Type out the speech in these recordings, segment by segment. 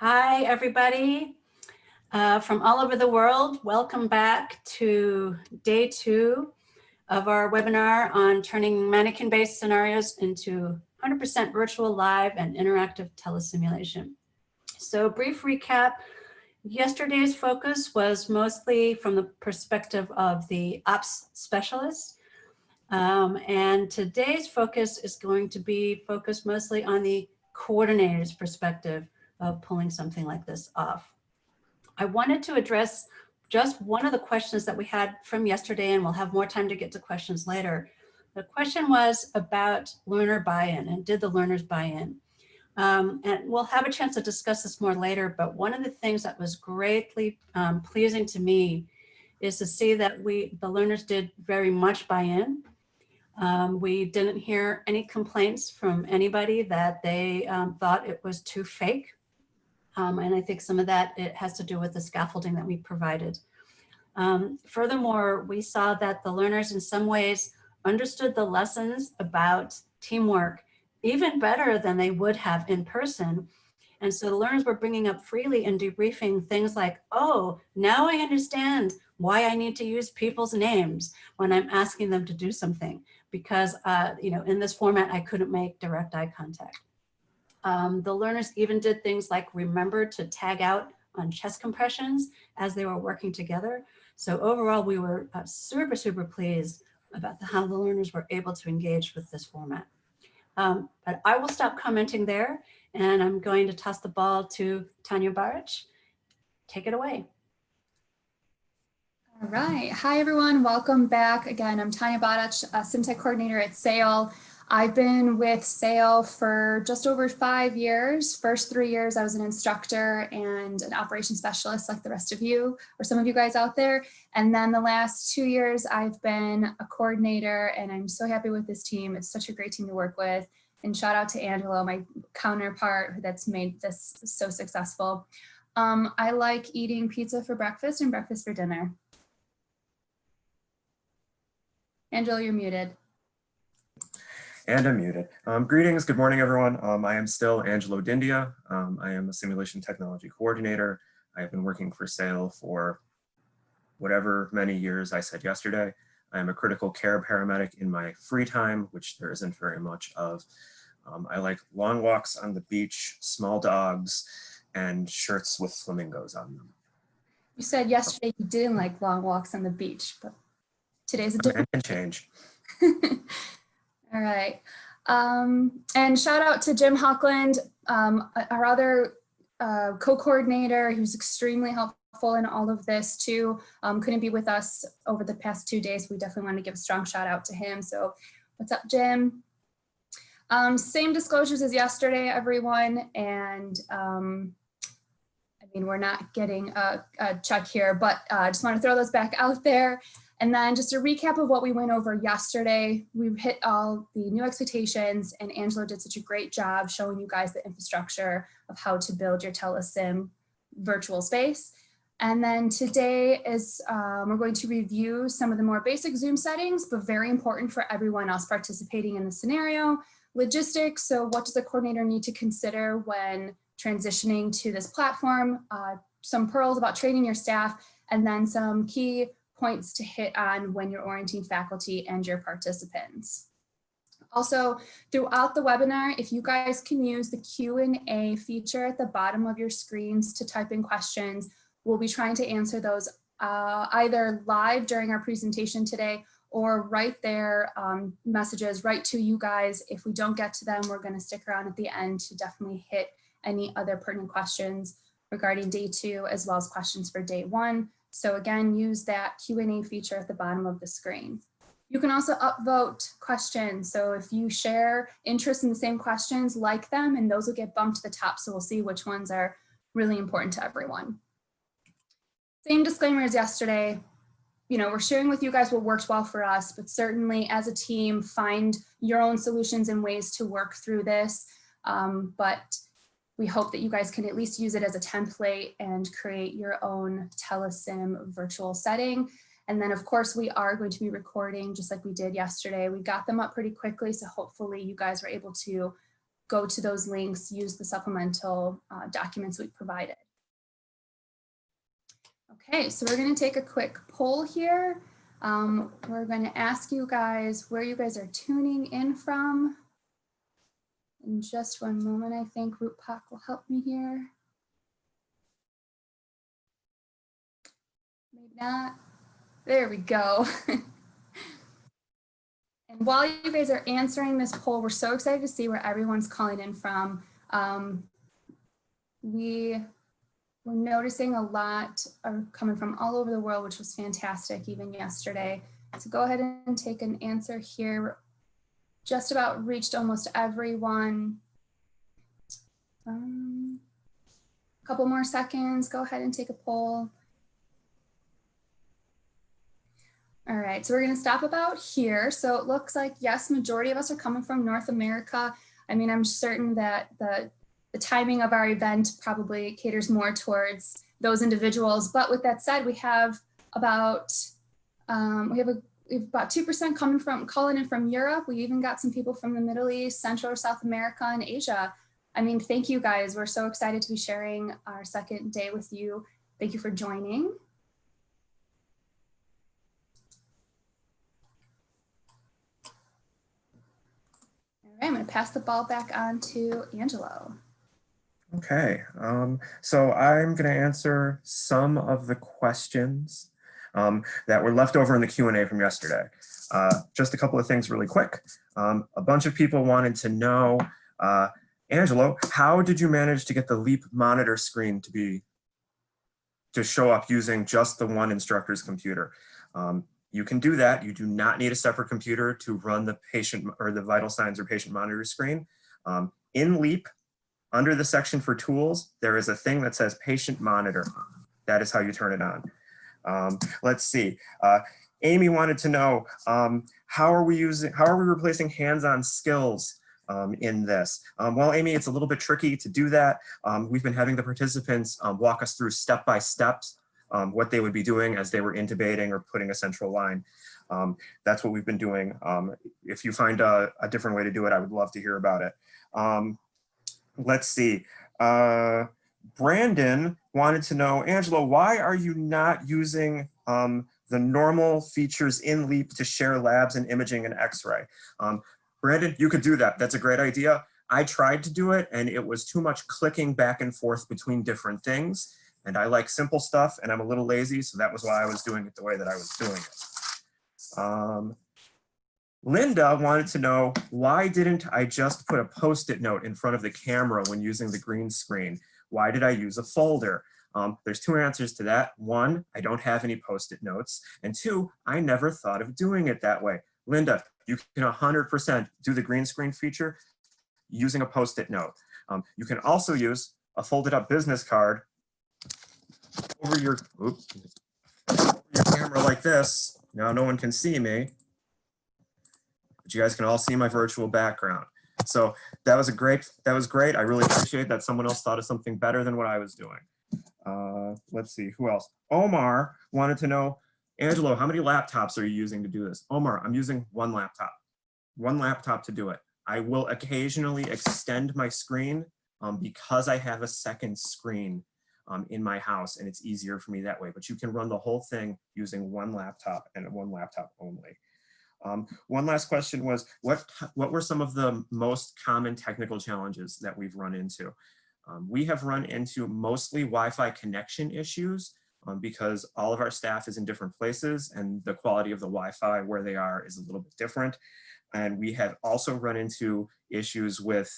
Hi, everybody from all over the world. Welcome back to day 2 of our webinar on turning mannequin-based scenarios into 100% virtual, live, and interactive telesimulation. So brief recap, yesterday's focus was mostly from the perspective of the ops specialist. And today's focus is going to be focused mostly on the coordinator's perspective of pulling something like this off. I wanted to address just one of the questions that we had from yesterday, and we'll have more time to get to questions later. The question was about learner buy-in, and did the learners buy in? And we'll have a chance to discuss this more later, but one of the things that was greatly pleasing to me is to see that the learners did very much buy in. We didn't hear any complaints from anybody that they thought it was too fake. And I think some of that, it has to do with the scaffolding that we provided. Furthermore, we saw that the learners in some ways understood the lessons about teamwork even better than they would have in person. And so the learners were bringing up freely and debriefing things like, oh, now I understand why I need to use people's names when I'm asking them to do something, because in this format, I couldn't make direct eye contact. The learners even did things like remember to tag out on chest compressions as they were working together. So overall, we were super, super pleased about how the learners were able to engage with this format. But I will stop commenting there, and I'm going to toss the ball to Tanya Baric. Take it away. All right. Hi, everyone. Welcome back. Again, I'm Tanya Baric, a SimTech coordinator at SAIL. I've been with SAIL for just over 5 years. First 3 years, I was an instructor and an operations specialist like the rest of you, or some of you guys out there. And then the last 2 years, I've been a coordinator, and I'm so happy with this team. It's such a great team to work with. And shout out to Angelo, my counterpart, that's made this so successful. I like eating pizza for breakfast and breakfast for dinner. Angelo, you're muted. And I'm muted. Greetings, good morning, everyone. I am still Angelo Dindia. I am a simulation technology coordinator. I have been working for SAIL for whatever many years I said yesterday. I am a critical care paramedic in my free time, which there isn't very much of. I like long walks on the beach, small dogs, and shirts with flamingos on them. You said yesterday you didn't like long walks on the beach, but today's a different change. All right. And shout out to Jim Hockland, our other co-coordinator, who's extremely helpful in all of this too. Couldn't be with us over the past 2 days. We definitely want to give a strong shout out to him. So what's up, Jim? Same disclosures as yesterday, everyone. And I mean, we're not getting a check here, but I just want to throw those back out there. And then just a recap of what we went over yesterday. We hit all the new expectations, and Angelo did such a great job showing you guys the infrastructure of how to build your telesim virtual space. And then today is we're going to review some of the more basic Zoom settings, but very important for everyone else participating in the scenario. Logistics, so what does the coordinator need to consider when transitioning to this platform? Some pearls about training your staff, and then some key points to hit on when you're orienting faculty and your participants. Also, throughout the webinar, if you guys can use the Q&A feature at the bottom of your screens to type in questions, we'll be trying to answer those either live during our presentation today or write their messages right to you guys. If we don't get to them, we're going to stick around at the end to definitely hit any other pertinent questions regarding day 2, as well as questions for day 1. So again, use that Q&A feature at the bottom of the screen. You can also upvote questions. So if you share interest in the same questions, like them, and those will get bumped to the top. So we'll see which ones are really important to everyone. Same disclaimer as yesterday. You know, we're sharing with you guys what worked well for us, but certainly as a team, find your own solutions and ways to work through this. But we hope that you guys can at least use it as a template and create your own telesim virtual setting. And then of course we are going to be recording just like we did yesterday. We got them up pretty quickly, so hopefully you guys were able to go to those links, use the supplemental documents we provided. Okay, so we're going to take a quick poll here. We're going to ask you guys where you guys are tuning in from. In just one moment, I think Rupak will help me here. Maybe not. There we go. And while you guys are answering this poll, we're so excited to see where everyone's calling in from. We're noticing a lot are coming from all over the world, which was fantastic even yesterday. So go ahead and take an answer here. Just about reached almost everyone. A couple more seconds, go ahead and take a poll. All right, so we're gonna stop about here. So it looks like, yes, majority of us are coming from North America. I mean, I'm certain that the timing of our event probably caters more towards those individuals. But with that said, we have about, we have about 2% calling in from Europe. We even got some people from the Middle East, Central or South America, and Asia. I mean, thank you guys. We're so excited to be sharing our second day with you. Thank you for joining. All right, I'm going to pass the ball back on to Angelo. Okay, so I'm going to answer some of the questions that were left over in the Q&A from yesterday. Just a couple of things really quick. A bunch of people wanted to know, Angelo, how did you manage to get the LEAP monitor screen to show up using just the one instructor's computer? You can do that. You do not need a separate computer to run the patient or the vital signs or patient monitor screen. In LEAP, under the section for tools, there is a thing that says patient monitor. That is how you turn it on. Let's see. Amy wanted to know, how are we replacing hands-on skills in this? Well, Amy, it's a little bit tricky to do that. We've been having the participants walk us through step-by-step what they would be doing as they were intubating or putting a central line. That's what we've been doing. If you find a different way to do it, I would love to hear about it. Let's see. Brandon wanted to know, Angelo, why are you not using the normal features in LEAP to share labs and imaging and x-ray? Brandon, you could do that. That's a great idea. I tried to do it and it was too much clicking back and forth between different things. And I like simple stuff and I'm a little lazy. So that was why I was doing it the way that I was doing it. Linda wanted to know, why didn't I just put a Post-it note in front of the camera when using the green screen? Why did I use a folder? There's two answers to that. One, I don't have any Post-it notes. And two, I never thought of doing it that way. Linda, you can 100% do the green screen feature using a Post-it note. You can also use a folded up business card over your camera like this. Now no one can see me, but you guys can all see my virtual background. So that was great. I really appreciate that someone else thought of something better than what I was doing. Let's see, who else? Omar wanted to know, Angelo, how many laptops are you using to do this? Omar, I'm using one laptop to do it. I will occasionally extend my screen because I have a second screen in my house and it's easier for me that way, but you can run the whole thing using one laptop and one laptop only. One last question was, what were some of the most common technical challenges that we've run into? We have run into mostly Wi-Fi connection issues because all of our staff is in different places and the quality of the Wi-Fi where they are is a little bit different. And we have also run into issues with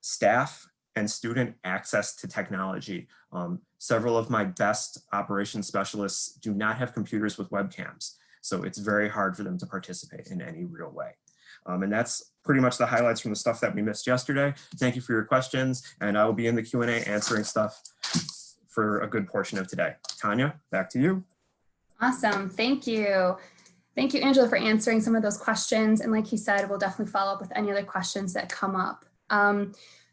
staff and student access to technology. Several of my best operations specialists do not have computers with webcams. So it's very hard for them to participate in any real way. And that's pretty much the highlights from the stuff that we missed yesterday. Thank you for your questions. And I will be in the Q&A answering stuff for a good portion of today. Tanya, back to you. Awesome, thank you. Thank you, Angela, for answering some of those questions. And like he said, we'll definitely follow up with any other questions that come up.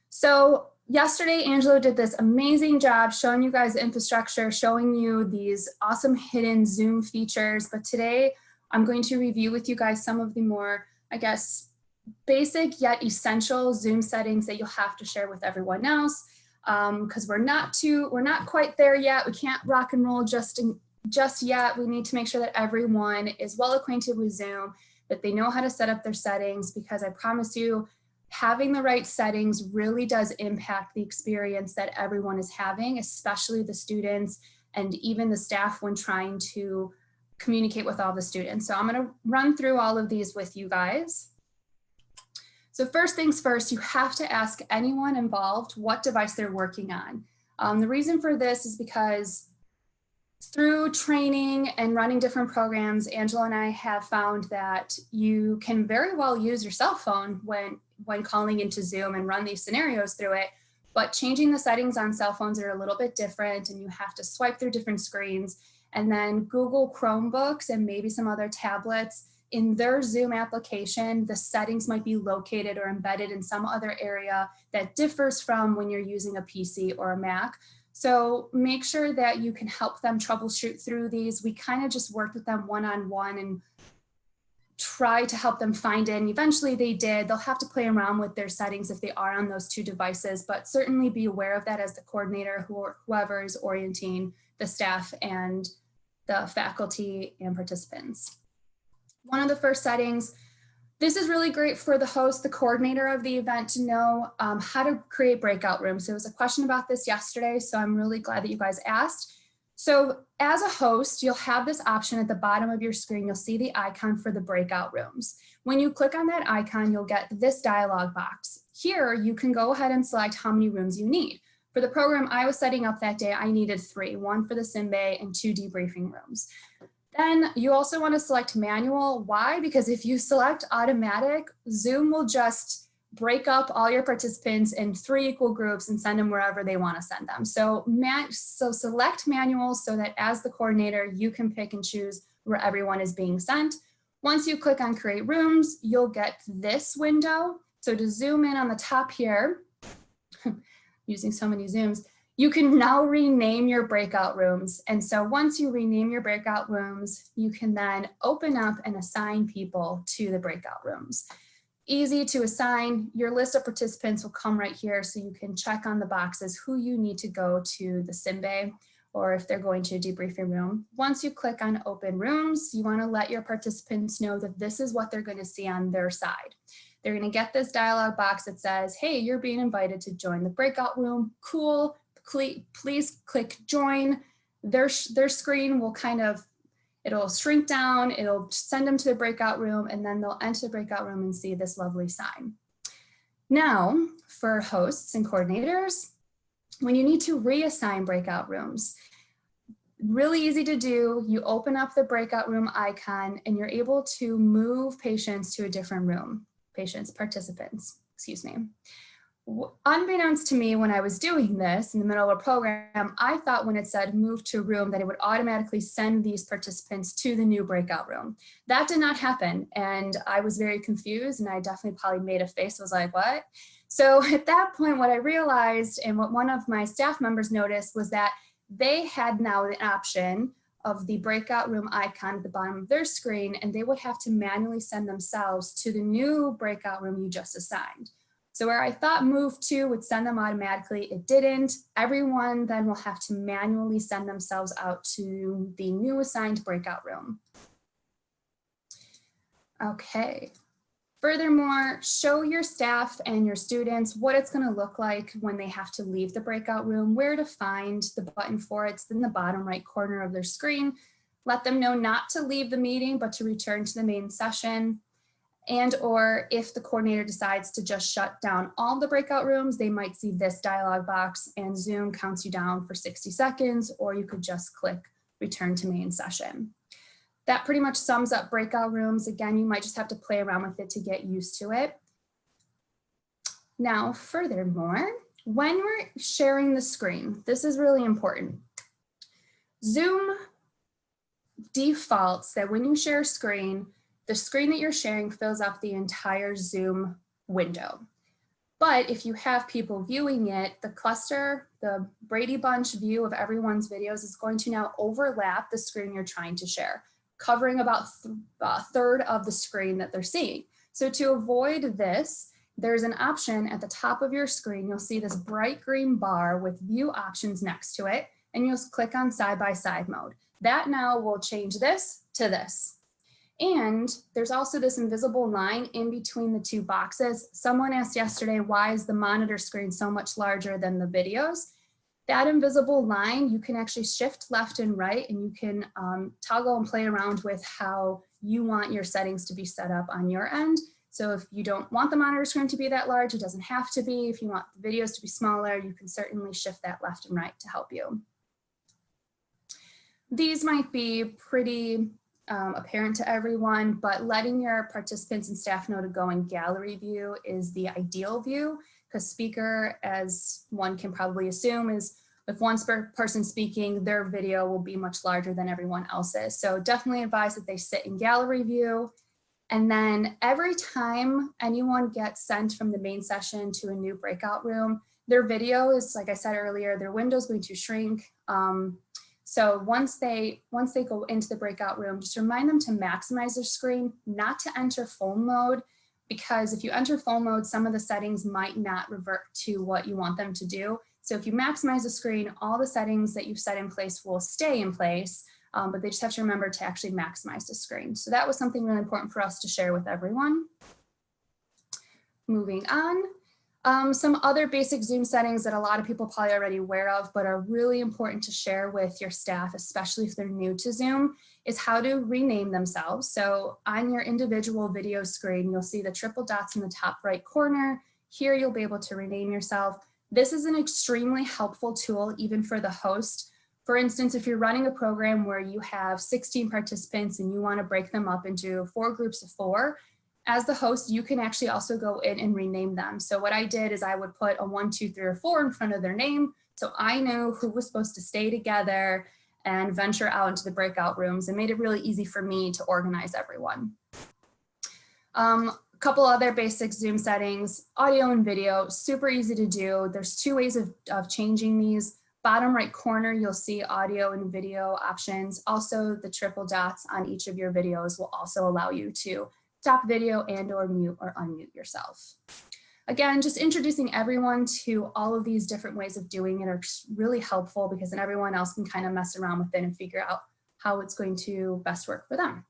So yesterday, Angelo did this amazing job showing you guys the infrastructure, showing you these awesome hidden Zoom features. But today, I'm going to review with you guys some of the more, I guess, basic yet essential Zoom settings that you'll have to share with everyone else, because we're not quite there yet. We can't rock and roll just yet. We need to make sure that everyone is well acquainted with Zoom, that they know how to set up their settings, because I promise you, having the right settings really does impact the experience that everyone is having, especially the students and even the staff when trying to communicate with all the students. So I'm going to run through all of these with you guys. So first things first, you have to ask anyone involved what device they're working on. The reason for this is because through training and running different programs, Angela and I have found that you can very well use your cell phone when calling into Zoom and run these scenarios through it, but changing the settings on cell phones are a little bit different, and you have to swipe through different screens. And then Google Chromebooks and maybe some other tablets, in their Zoom application, the settings might be located or embedded in some other area that differs from when you're using a PC or a Mac. So make sure that you can help them troubleshoot through these. We kind of just worked with them one-on-one and try to help them find it. And eventually they did. They'll have to play around with their settings if they are on those two devices, but certainly be aware of that as the coordinator, whoever is orienting the staff and the faculty and participants. One of the first settings, this is really great for the host, the coordinator of the event, to know how to create breakout rooms. There was a question about this yesterday, so I'm really glad that you guys asked. So as a host, you'll have this option at the bottom of your screen. You'll see the icon for the breakout rooms. When you click on that icon, you'll get this dialog box. Here, you can go ahead and select how many rooms you need. For the program I was setting up that day, I needed 3, 1 for the sim bay and 2 debriefing rooms. Then you also want to select manual. Why? Because if you select automatic, Zoom will just break up all your participants in 3 equal groups and send them wherever they want to send them. So select manual so that as the coordinator, you can pick and choose where everyone is being sent. Once you click on create rooms, you'll get this window. So to zoom in on the top here, using so many zooms, you can now rename your breakout rooms. And so once you rename your breakout rooms, you can then open up and assign people to the breakout rooms. Easy to assign. Your list of participants will come right here, so you can check on the boxes who you need to go to the sim bay, or if they're going to a debriefing room. Once you click on open rooms, you want to let your participants know that this is what they're going to see on their side. They're going to get this dialog box that says, hey, you're being invited to join the breakout room. Cool. Please click join. Their screen will it'll shrink down, it'll send them to the breakout room, and then they'll enter the breakout room and see this lovely sign. Now, for hosts and coordinators, when you need to reassign breakout rooms, really easy to do. You open up the breakout room icon and you're able to move patients to a different room. Participants, excuse me. Unbeknownst to me, when I was doing this in the middle of a program, I thought when it said move to room that it would automatically send these participants to the new breakout room. That did not happen, and I was very confused, and I definitely probably made a face, was like, what? So at that point, what I realized, and what one of my staff members noticed, was that they had now the option of the breakout room icon at the bottom of their screen, and they would have to manually send themselves to the new breakout room you just assigned. So where I thought move to would send them automatically, it didn't. Everyone then will have to manually send themselves out to the new assigned breakout room. Okay. Furthermore, show your staff and your students what it's going to look like when they have to leave the breakout room, where to find the button for it. It's in the bottom right corner of their screen. Let them know not to leave the meeting, but to return to the main session. And or if the coordinator decides to just shut down all the breakout rooms, they might see this dialog box and Zoom counts you down for 60 seconds, or you could just click return to main session. That pretty much sums up breakout rooms. Again, you might just have to play around with it to get used to it. Now, furthermore, when we're sharing the screen, this is really important. Zoom defaults that when you share a screen, the screen that you're sharing fills up the entire Zoom window. But if you have people viewing it, the cluster, the Brady Bunch view of everyone's videos is going to now overlap the screen you're trying to share, covering about a third of the screen that they're seeing. So to avoid this, there's an option at the top of your screen. You'll see this bright green bar with view options next to it, and you'll click on side-by-side mode. That now will change this to this. And there's also this invisible line in between the two boxes. Someone asked yesterday, why is the monitor screen so much larger than the videos? That invisible line, you can actually shift left and right, and you can toggle and play around with how you want your settings to be set up on your end. So if you don't want the monitor screen to be that large, it doesn't have to be. If you want the videos to be smaller, you can certainly shift that left and right to help you. These might be pretty apparent to everyone, but letting your participants and staff know to go in gallery view is the ideal view, because speaker, as one can probably assume, is if one person speaking, their video will be much larger than everyone else's. So definitely advise that they sit in gallery view. And then every time anyone gets sent from the main session to a new breakout room, their video is, like I said earlier, their window is going to shrink. So once they go into the breakout room, just remind them to maximize their screen, not to enter full mode, because if you enter full mode, some of the settings might not revert to what you want them to do. So if you maximize the screen, all the settings that you've set in place will stay in place, but they just have to remember to actually maximize the screen. So that was something really important for us to share with everyone. Moving on. Some other basic Zoom settings that a lot of people probably already aware of, but are really important to share with your staff, especially if they're new to Zoom, is how to rename themselves. So on your individual video screen, you'll see the triple dots in the top right corner. Here, you'll be able to rename yourself. This is an extremely helpful tool, even for the host. For instance, if you're running a program where you have 16 participants and you want to break them up into 4 groups of 4, as the host, you can actually also go in and rename them. So what I did is I would put a 1, 2, 3, or 4 in front of their name. So I knew who was supposed to stay together and venture out into the breakout rooms, and made it really easy for me to organize everyone. A couple other basic Zoom settings, audio and video, super easy to do. There's 2 ways of changing these. Bottom right corner, you'll see audio and video options. Also, the triple dots on each of your videos will also allow you to stop video and or mute or unmute yourself. Again, just introducing everyone to all of these different ways of doing it are really helpful, because then everyone else can kind of mess around with it and figure out how it's going to best work for them.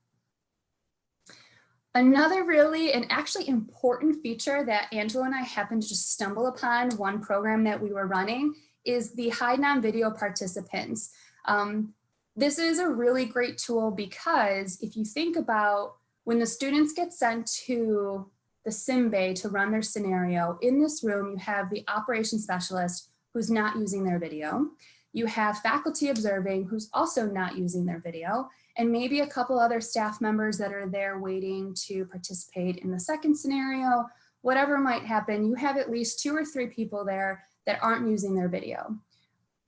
Another really and actually important feature that Angela and I happened to just stumble upon one program that we were running is the hide non-video participants. This is a really great tool, because if you think about when the students get sent to the sim bay to run their scenario, in this room, you have the operations specialist who's not using their video. You have faculty observing who's also not using their video, and maybe a couple other staff members that are there waiting to participate in the second scenario. Whatever might happen, you have at least 2 or 3 people there that aren't using their video.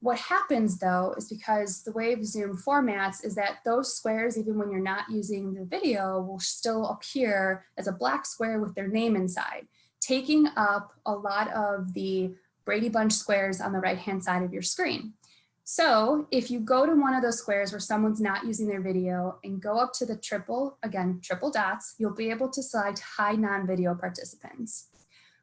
What happens though is, because the way Zoom formats is that those squares, even when you're not using the video, will still appear as a black square with their name inside, taking up a lot of the Brady Bunch squares on the right-hand side of your screen. So if you go to one of those squares where someone's not using their video and go up to the triple dots, you'll be able to select hide non-video participants,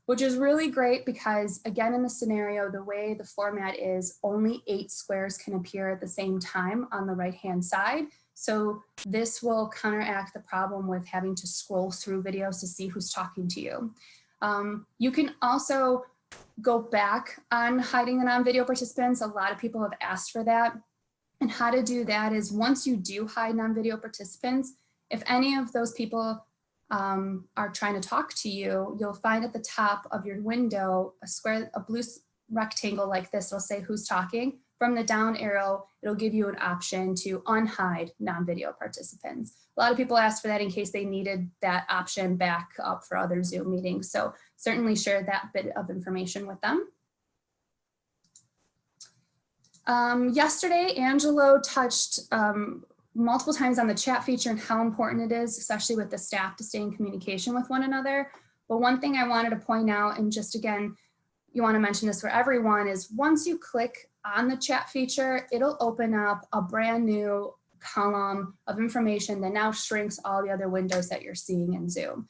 which is really great because, again, in the scenario, the way the format is, only 8 squares can appear at the same time on the right-hand side. So this will counteract the problem with having to scroll through videos to see who's talking to you. You can also go back on hiding the non-video participants. A lot of people have asked for that. And how to do that is, once you do hide non-video participants, if any of those people are trying to talk to you, you'll find at the top of your window a blue rectangle like this. It'll say who's talking. From the down arrow, it'll give you an option to unhide non-video participants. A lot of people asked for that in case they needed that option back up for other Zoom meetings. So certainly share that bit of information with them. Yesterday, Angelo touched multiple times on the chat feature and how important it is, especially with the staff, to stay in communication with one another. But one thing I wanted to point out, and just again, you want to mention this for everyone, is once you click on the chat feature, it'll open up a brand new column of information that now shrinks all the other windows that you're seeing in Zoom.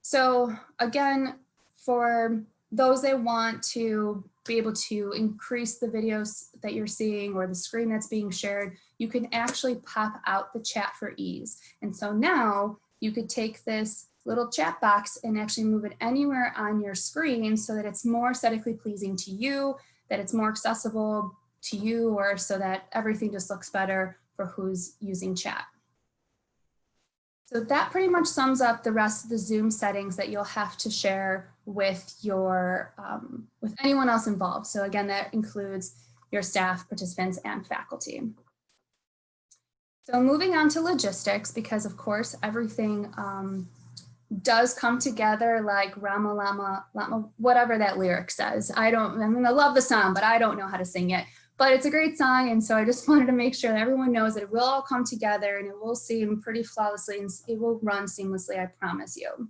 So again, for those that want to be able to increase the videos that you're seeing or the screen that's being shared, you can actually pop out the chat for ease. And so now you could take this little chat box and actually move it anywhere on your screen so that it's more aesthetically pleasing to you, that it's more accessible to you, or so that everything just looks better for who's using chat. So that pretty much sums up the rest of the Zoom settings that you'll have to share with your with anyone else involved. So again, that includes your staff, participants, and faculty. So moving on to logistics, because of course everything does come together like Rama Lama Lama, whatever that lyric says. I love the song, but I don't know how to sing it. But it's a great song, and so I just wanted to make sure that everyone knows that it will all come together and it will seem pretty flawlessly and it will run seamlessly, I promise you.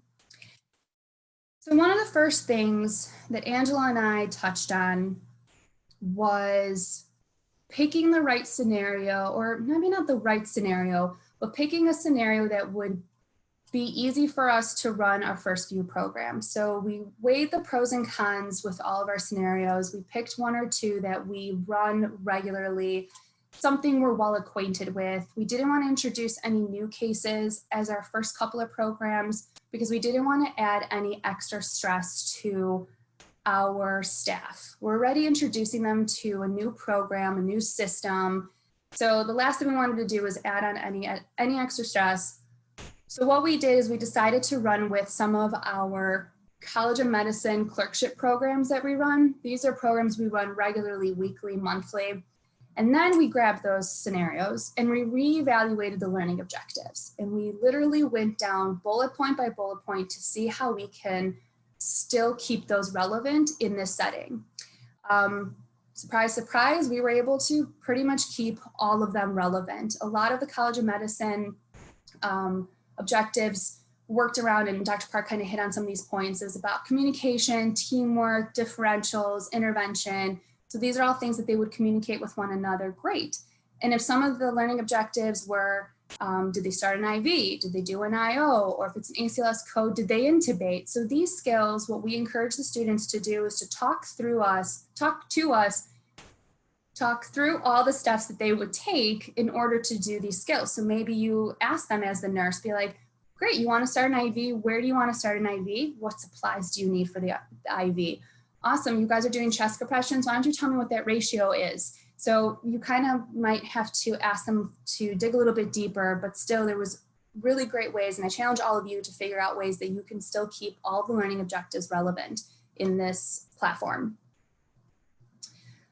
So one of the first things that Angela and I touched on was picking the right scenario, or maybe not the right scenario, but picking a scenario that would be easy for us to run our first few programs. So we weighed the pros and cons with all of our scenarios. We picked one or two that we run regularly, something we're well acquainted with. We didn't want to introduce any new cases as our first couple of programs because we didn't want to add any extra stress to our staff. We're already introducing them to a new program, a new system. So the last thing we wanted to do was add on any extra stress. So what we did is we decided to run with some of our College of Medicine clerkship programs that we run. These are programs we run regularly, weekly, monthly. And then we grabbed those scenarios and we reevaluated the learning objectives. And we literally went down bullet point by bullet point to see how we can still keep those relevant in this setting. Surprise, surprise, we were able to pretty much keep all of them relevant. A lot of the College of Medicine objectives worked around, and Dr. Park kind of hit on some of these points, is about communication, teamwork, differentials, intervention. So these are all things that they would communicate with one another. Great. And if some of the learning objectives were, did they start an IV? Did they do an IO? Or if it's an ACLS code, did they intubate? So these skills, what we encourage the students to do is to talk to us, talk through all the steps that they would take in order to do these skills. So maybe you ask them as the nurse, be like, great, you want to start an IV? Where do you want to start an IV? What supplies do you need for the IV? Awesome, you guys are doing chest compressions. Why don't you tell me what that ratio is? So you kind of might have to ask them to dig a little bit deeper, but still there was really great ways, and I challenge all of you to figure out ways that you can still keep all the learning objectives relevant in this platform.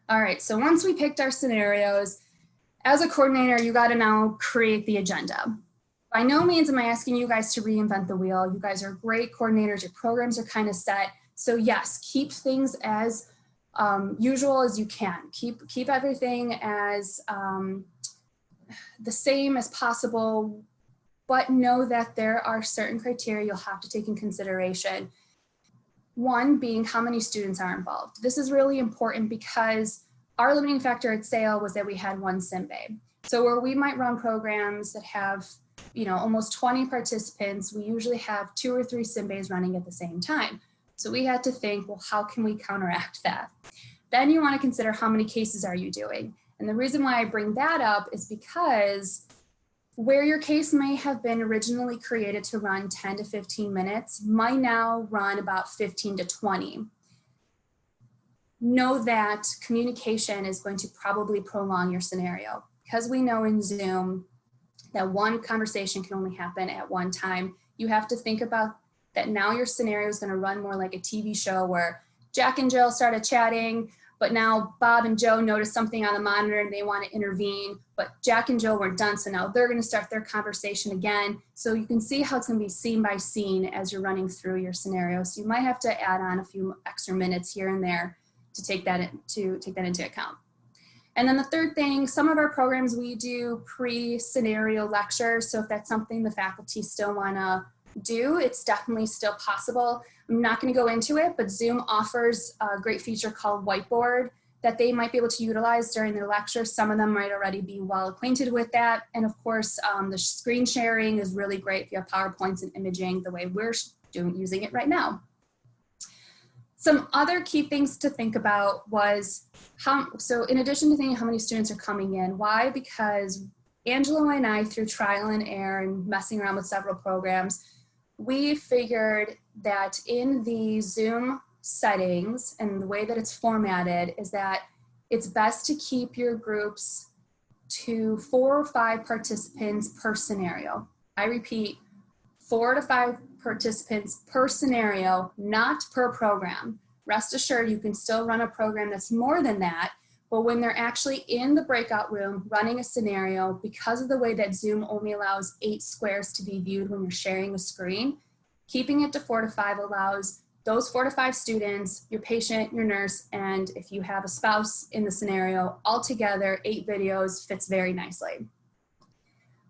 All right, so once we picked our scenarios, as a coordinator, you got to now create the agenda. By no means am I asking you guys to reinvent the wheel. You guys are great coordinators. Your programs are kind of set. So yes, keep things as usual as you can. Keep everything as the same as possible, but know that there are certain criteria you'll have to take in consideration. One being how many students are involved. This is really important because our limiting factor at SAIL was that we had one sim bay. So where we might run programs that have, almost 20 participants, we usually have 2 or 3 sim bays running at the same time. So we had to think, well, how can we counteract that? Then you want to consider how many cases are you doing? And the reason why I bring that up is because where your case may have been originally created to run 10 to 15 minutes might now run about 15 to 20. Know that communication is going to probably prolong your scenario, because we know in Zoom that one conversation can only happen at one time. You have to think about that now your scenario is going to run more like a TV show where Jack and Jill started chatting, but now Bob and Joe noticed something on the monitor and they want to intervene, but Jack and Jill weren't done, so now they're going to start their conversation again. So you can see how it's going to be scene by scene as you're running through your scenario. So you might have to add on a few extra minutes here and there to take that into account. And then the third thing, some of our programs we do pre-scenario lectures. So if that's something the faculty still want to do, it's definitely still possible. I'm not going to go into it, but Zoom offers a great feature called Whiteboard that they might be able to utilize during their lecture. Some of them might already be well acquainted with that. And of course, the screen sharing is really great if you have PowerPoints and imaging the way we're using it right now. Some other key things to think about was so in addition to thinking how many students are coming in, why? Because Angelo and I, through trial and error and messing around with several programs, we figured that in the Zoom settings and the way that it's formatted is that it's best to keep your groups to 4 or 5 participants per scenario. I repeat, 4 to 5 participants per scenario, not per program. Rest assured, you can still run a program that's more than that, but when they're actually in the breakout room running a scenario, because of the way that Zoom only allows 8 squares to be viewed when you're sharing a screen, keeping it to 4 to 5 allows those 4 to 5 students, your patient, your nurse, and if you have a spouse in the scenario, all together, 8 videos fits very nicely.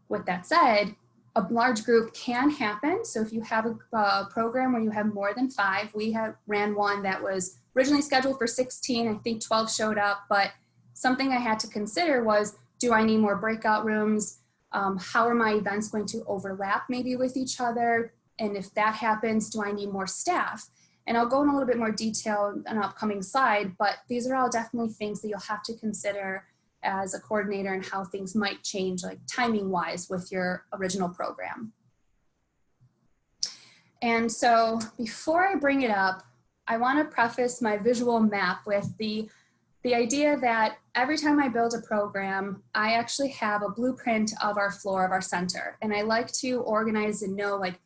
With that said, a large group can happen. So if you have a program where you have more than 5, we ran one that was originally scheduled for 16, I think 12 showed up, but something I had to consider was, do I need more breakout rooms? How are my events going to overlap maybe with each other? And if that happens, do I need more staff? And I'll go in a little bit more detail on an upcoming slide, but these are all definitely things that you'll have to consider as a coordinator and how things might change, like timing wise with your original program. And so before I bring it up, I want to preface my visual map with the idea that every time I build a program, I actually have a blueprint of our floor of our center. And I like to organize and know like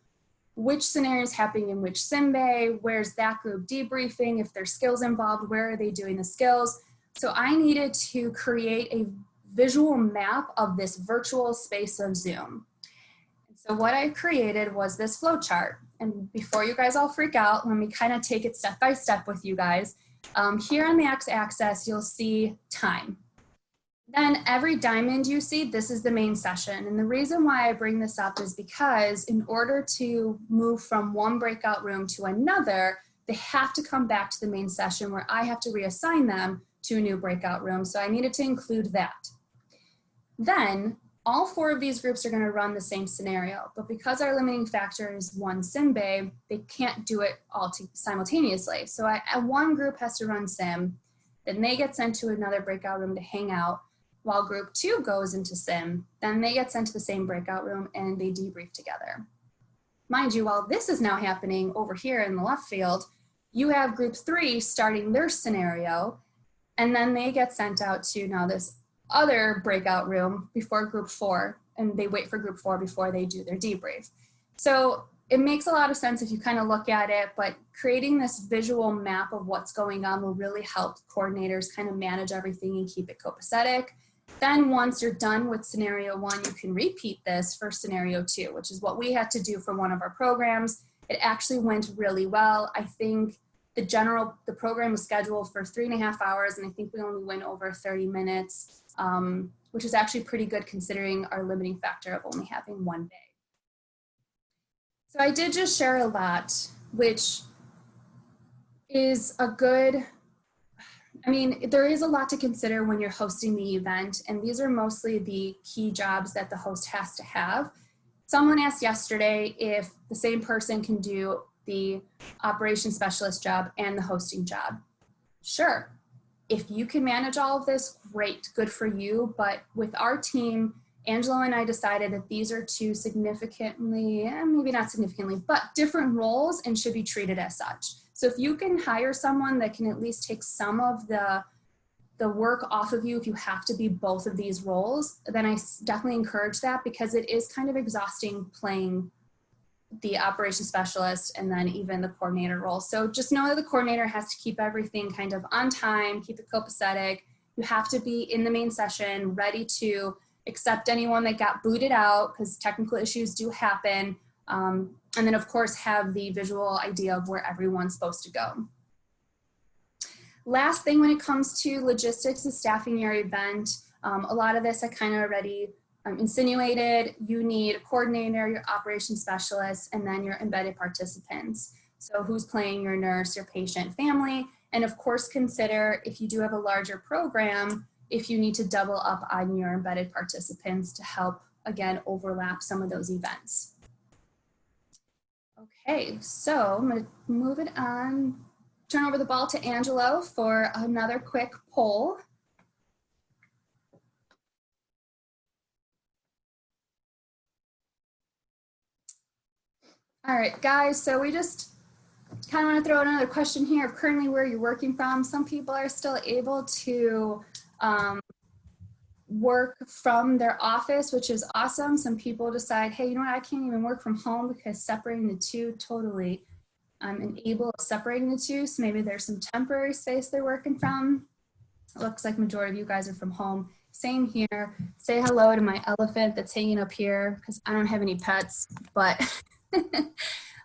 which scenario is happening in which sim bay, where's that group debriefing, if there's skills involved, where are they doing the skills. So I needed to create a visual map of this virtual space of Zoom. So what I created was this flow chart. And before you guys all freak out, let me kind of take it step by step with you guys. Here on the x-axis, you'll see time. Then every diamond you see, this is the main session. And the reason why I bring this up is because in order to move from one breakout room to another, they have to come back to the main session where I have to reassign them to a new breakout room. So I needed to include that. Then all 4 of these groups are going to run the same scenario, but because our limiting factor is 1 sim bay, they can't do it all simultaneously. So one group has to run sim, then they get sent to another breakout room to hang out, while group 2 goes into sim, then they get sent to the same breakout room and they debrief together. Mind you, while this is now happening over here in the left field, you have group 3 starting their scenario, and then they get sent out to now this other breakout room before group 4, and they wait for group 4 before they do their debrief. So it makes a lot of sense if you kind of look at it, but creating this visual map of what's going on will really help coordinators kind of manage everything and keep it copacetic. Then once you're done with scenario 1, you can repeat this for scenario 2, which is what we had to do for one of our programs. It actually went really well. I think the program was scheduled for 3.5 hours, and I think we only went over 30 minutes, which is actually pretty good considering our limiting factor of only having 1 day. So I did just share a lot, which is a good, I mean, there is a lot to consider when you're hosting the event, and these are mostly the key jobs that the host has to have. Someone asked yesterday if the same person can do the operations specialist job and the hosting job. Sure, if you can manage all of this, great, good for you. But with our team, Angelo and I decided that these are 2 significantly, maybe not significantly, but different roles and should be treated as such. So if you can hire someone that can at least take some of the work off of you if you have to be both of these roles, then I definitely encourage that, because it is kind of exhausting playing the operations specialist and then even the coordinator role. So just know that the coordinator has to keep everything kind of on time, keep it copacetic. You have to be in the main session, ready to accept anyone that got booted out, because technical issues do happen. And then of course have the visual idea of where everyone's supposed to go. Last thing when it comes to logistics and staffing your event, a lot of this I kind of already insinuated. You need a coordinator, your operations specialist, and then your embedded participants. So who's playing your nurse, your patient, family, and of course consider if you do have a larger program, if you need to double up on your embedded participants to help, again, overlap some of those events. Okay, so I'm going to move it on, turn over the ball to Angelo for another quick poll. All right, guys, so we just kind of want to throw out another question here of currently where you're working from. Some people are still able to work from their office, which is awesome. Some people decide, hey, you know what, I can't even work from home because separating the two totally, I'm unable of separating the two. So maybe there's some temporary space they're working from. It looks like majority of you guys are from home. Same here. Say hello to my elephant that's hanging up here because I don't have any pets, but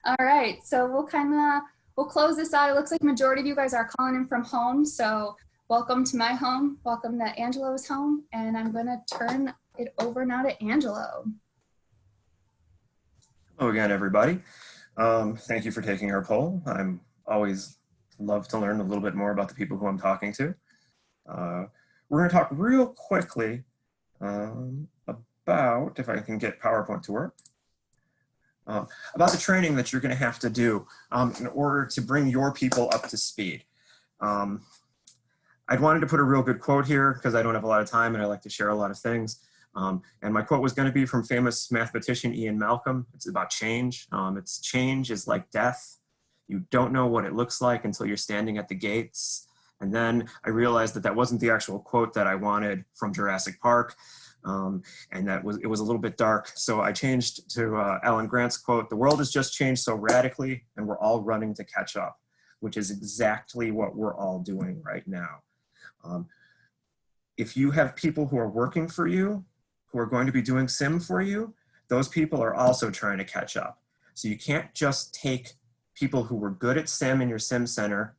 all right. So we'll close this out. It looks like majority of you guys are calling in from home. So welcome to my home. Welcome to Angelo's home. And I'm going to turn it over now to Angelo. Hello again, everybody. Thank you for taking our poll. I'm always love to learn a little bit more about the people who I'm talking to. We're going to talk real quickly about, if I can get PowerPoint to work, about the training that you're going to have to do in order to bring your people up to speed. I'd wanted to put a real good quote here because I don't have a lot of time and I like to share a lot of things. And my quote was going to be from famous mathematician Ian Malcolm. It's about change. It's change is like death. You don't know what it looks like until you're standing at the gates. And then I realized that that wasn't the actual quote that I wanted from Jurassic Park. And it was a little bit dark. So I changed to Alan Grant's quote, "The world has just changed so radically and we're all running to catch up," which is exactly what we're all doing right now. If you have people who are working for you, who are going to be doing sim for you, those people are also trying to catch up. So you can't just take people who were good at sim in your sim center,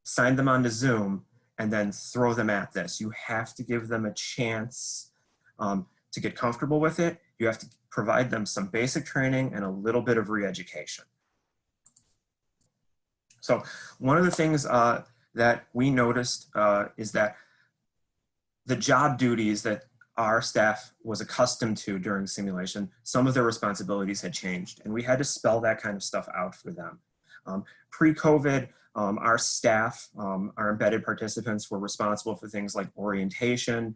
sign them onto Zoom, and then throw them at this. You have to give them a chance to get comfortable with it. You have to provide them some basic training and a little bit of re-education. So one of the things that we noticed is that the job duties that our staff was accustomed to during simulation, some of their responsibilities had changed, and we had to spell that kind of stuff out for them. Pre-COVID, our staff, our embedded participants were responsible for things like orientation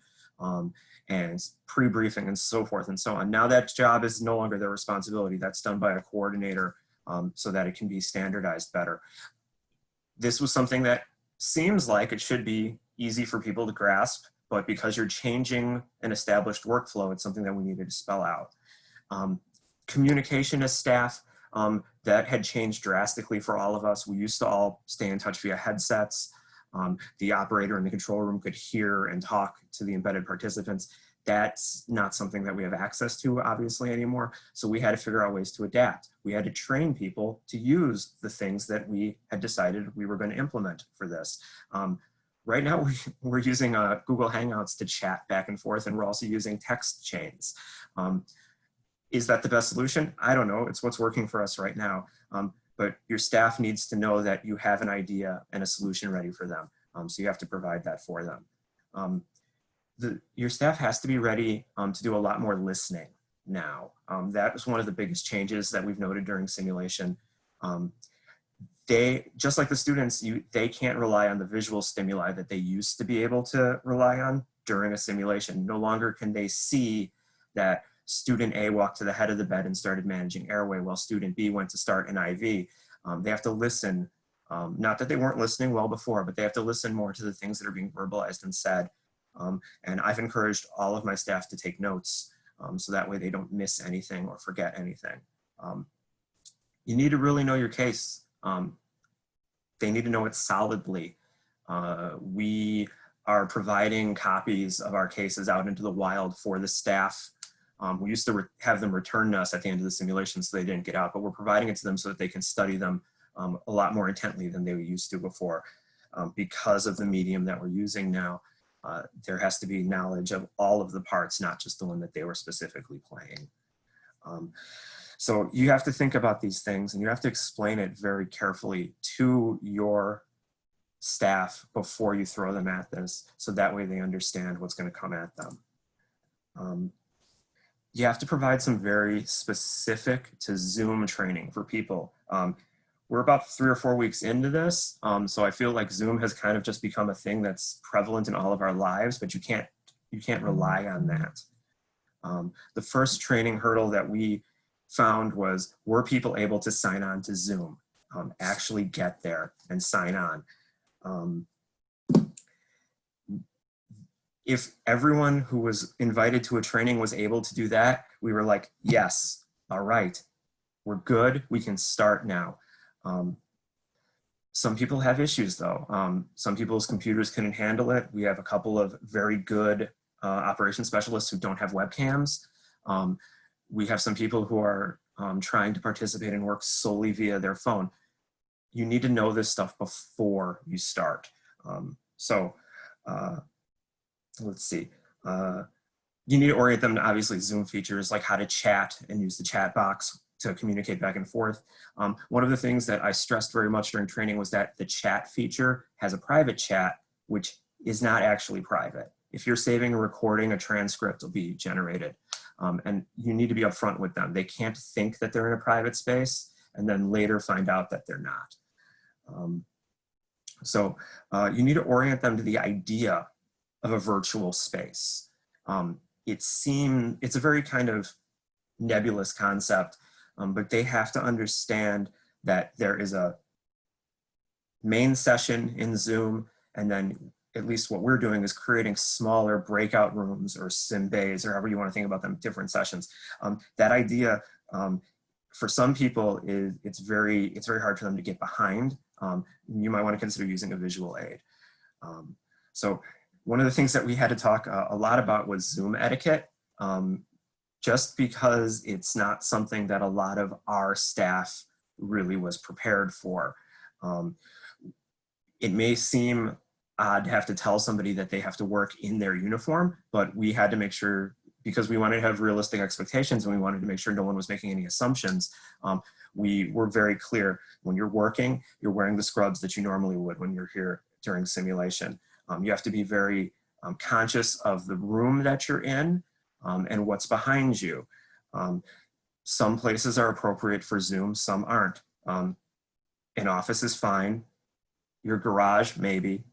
and pre-briefing and so forth and so on. Now that job is no longer their responsibility. That's done by a coordinator so that it can be standardized better. This was something that seems like it should be easy for people to grasp, but because you're changing an established workflow, it's something that we needed to spell out. Communication as staff, that had changed drastically for all of us. We used to all stay in touch via headsets. The operator in the control room could hear and talk to the embedded participants. That's not something that we have access to, obviously, anymore. So we had to figure out ways to adapt. We had to train people to use the things that we had decided we were going to implement for this. Right now, we're using Google Hangouts to chat back and forth, and we're also using text chains. Is that the best solution? I don't know. It's what's working for us right now. But your staff needs to know that you have an idea and a solution ready for them. So you have to provide that for them. Your staff has to be ready to do a lot more listening now. That was one of the biggest changes that we've noted during simulation. They, just like the students, they can't rely on the visual stimuli that they used to be able to rely on during a simulation. No longer can they see that student A walked to the head of the bed and started managing airway while student B went to start an IV. They have to listen, not that they weren't listening well before, but they have to listen more to the things that are being verbalized and said. And I've encouraged all of my staff to take notes so that way they don't miss anything or forget anything. You need to really know your case. They need to know it solidly. We are providing copies of our cases out into the wild for the staff. We used to have them return to us at the end of the simulation so they didn't get out, but we're providing it to them so that they can study them a lot more intently than they used to before. Because of the medium that we're using now, there has to be knowledge of all of the parts, not just the one that they were specifically playing. So you have to think about these things and you have to explain it very carefully to your staff before you throw them at this, so that way they understand what's going to come at them. You have to provide some very specific to Zoom training for people We're about 3 or 4 weeks into this, so I feel like Zoom has kind of just become a thing that's prevalent in all of our lives, but you can't rely on that. The first training hurdle that we found was, were people able to sign on to Zoom, actually get there and sign on? If everyone who was invited to a training was able to do that, we were like, yes, all right, we're good, we can start now. Some people have issues though. Some people's computers couldn't handle it. We have a couple of very good operations specialists who don't have webcams. We have some people who are trying to participate and work solely via their phone. You need to know this stuff before you start. Let's see. You need to orient them to obviously Zoom features like how to chat and use the chat box to communicate back and forth. One of the things that I stressed very much during training was that the chat feature has a private chat, which is not actually private. If you're saving a recording, a transcript will be generated. And you need to be upfront with them. They can't think that they're in a private space and then later find out that they're not. You need to orient them to the idea of a virtual space. It's a very kind of nebulous concept, but they have to understand that there is a main session in Zoom, and then at least what we're doing is creating smaller breakout rooms or sim bays, or however you want to think about them, different sessions. That idea, for some people, it's very hard for them to get behind. You might want to consider using a visual aid. So one of the things that we had to talk a lot about was Zoom etiquette, just because it's not something that a lot of our staff really was prepared for. It may seem odd to have to tell somebody that they have to work in their uniform, but we had to make sure, because we wanted to have realistic expectations and we wanted to make sure no one was making any assumptions, we were very clear. When you're working, you're wearing the scrubs that you normally would when you're here during simulation. You have to be very conscious of the room that you're in and what's behind you. Some places are appropriate for Zoom, some aren't. An office is fine. Your garage, maybe.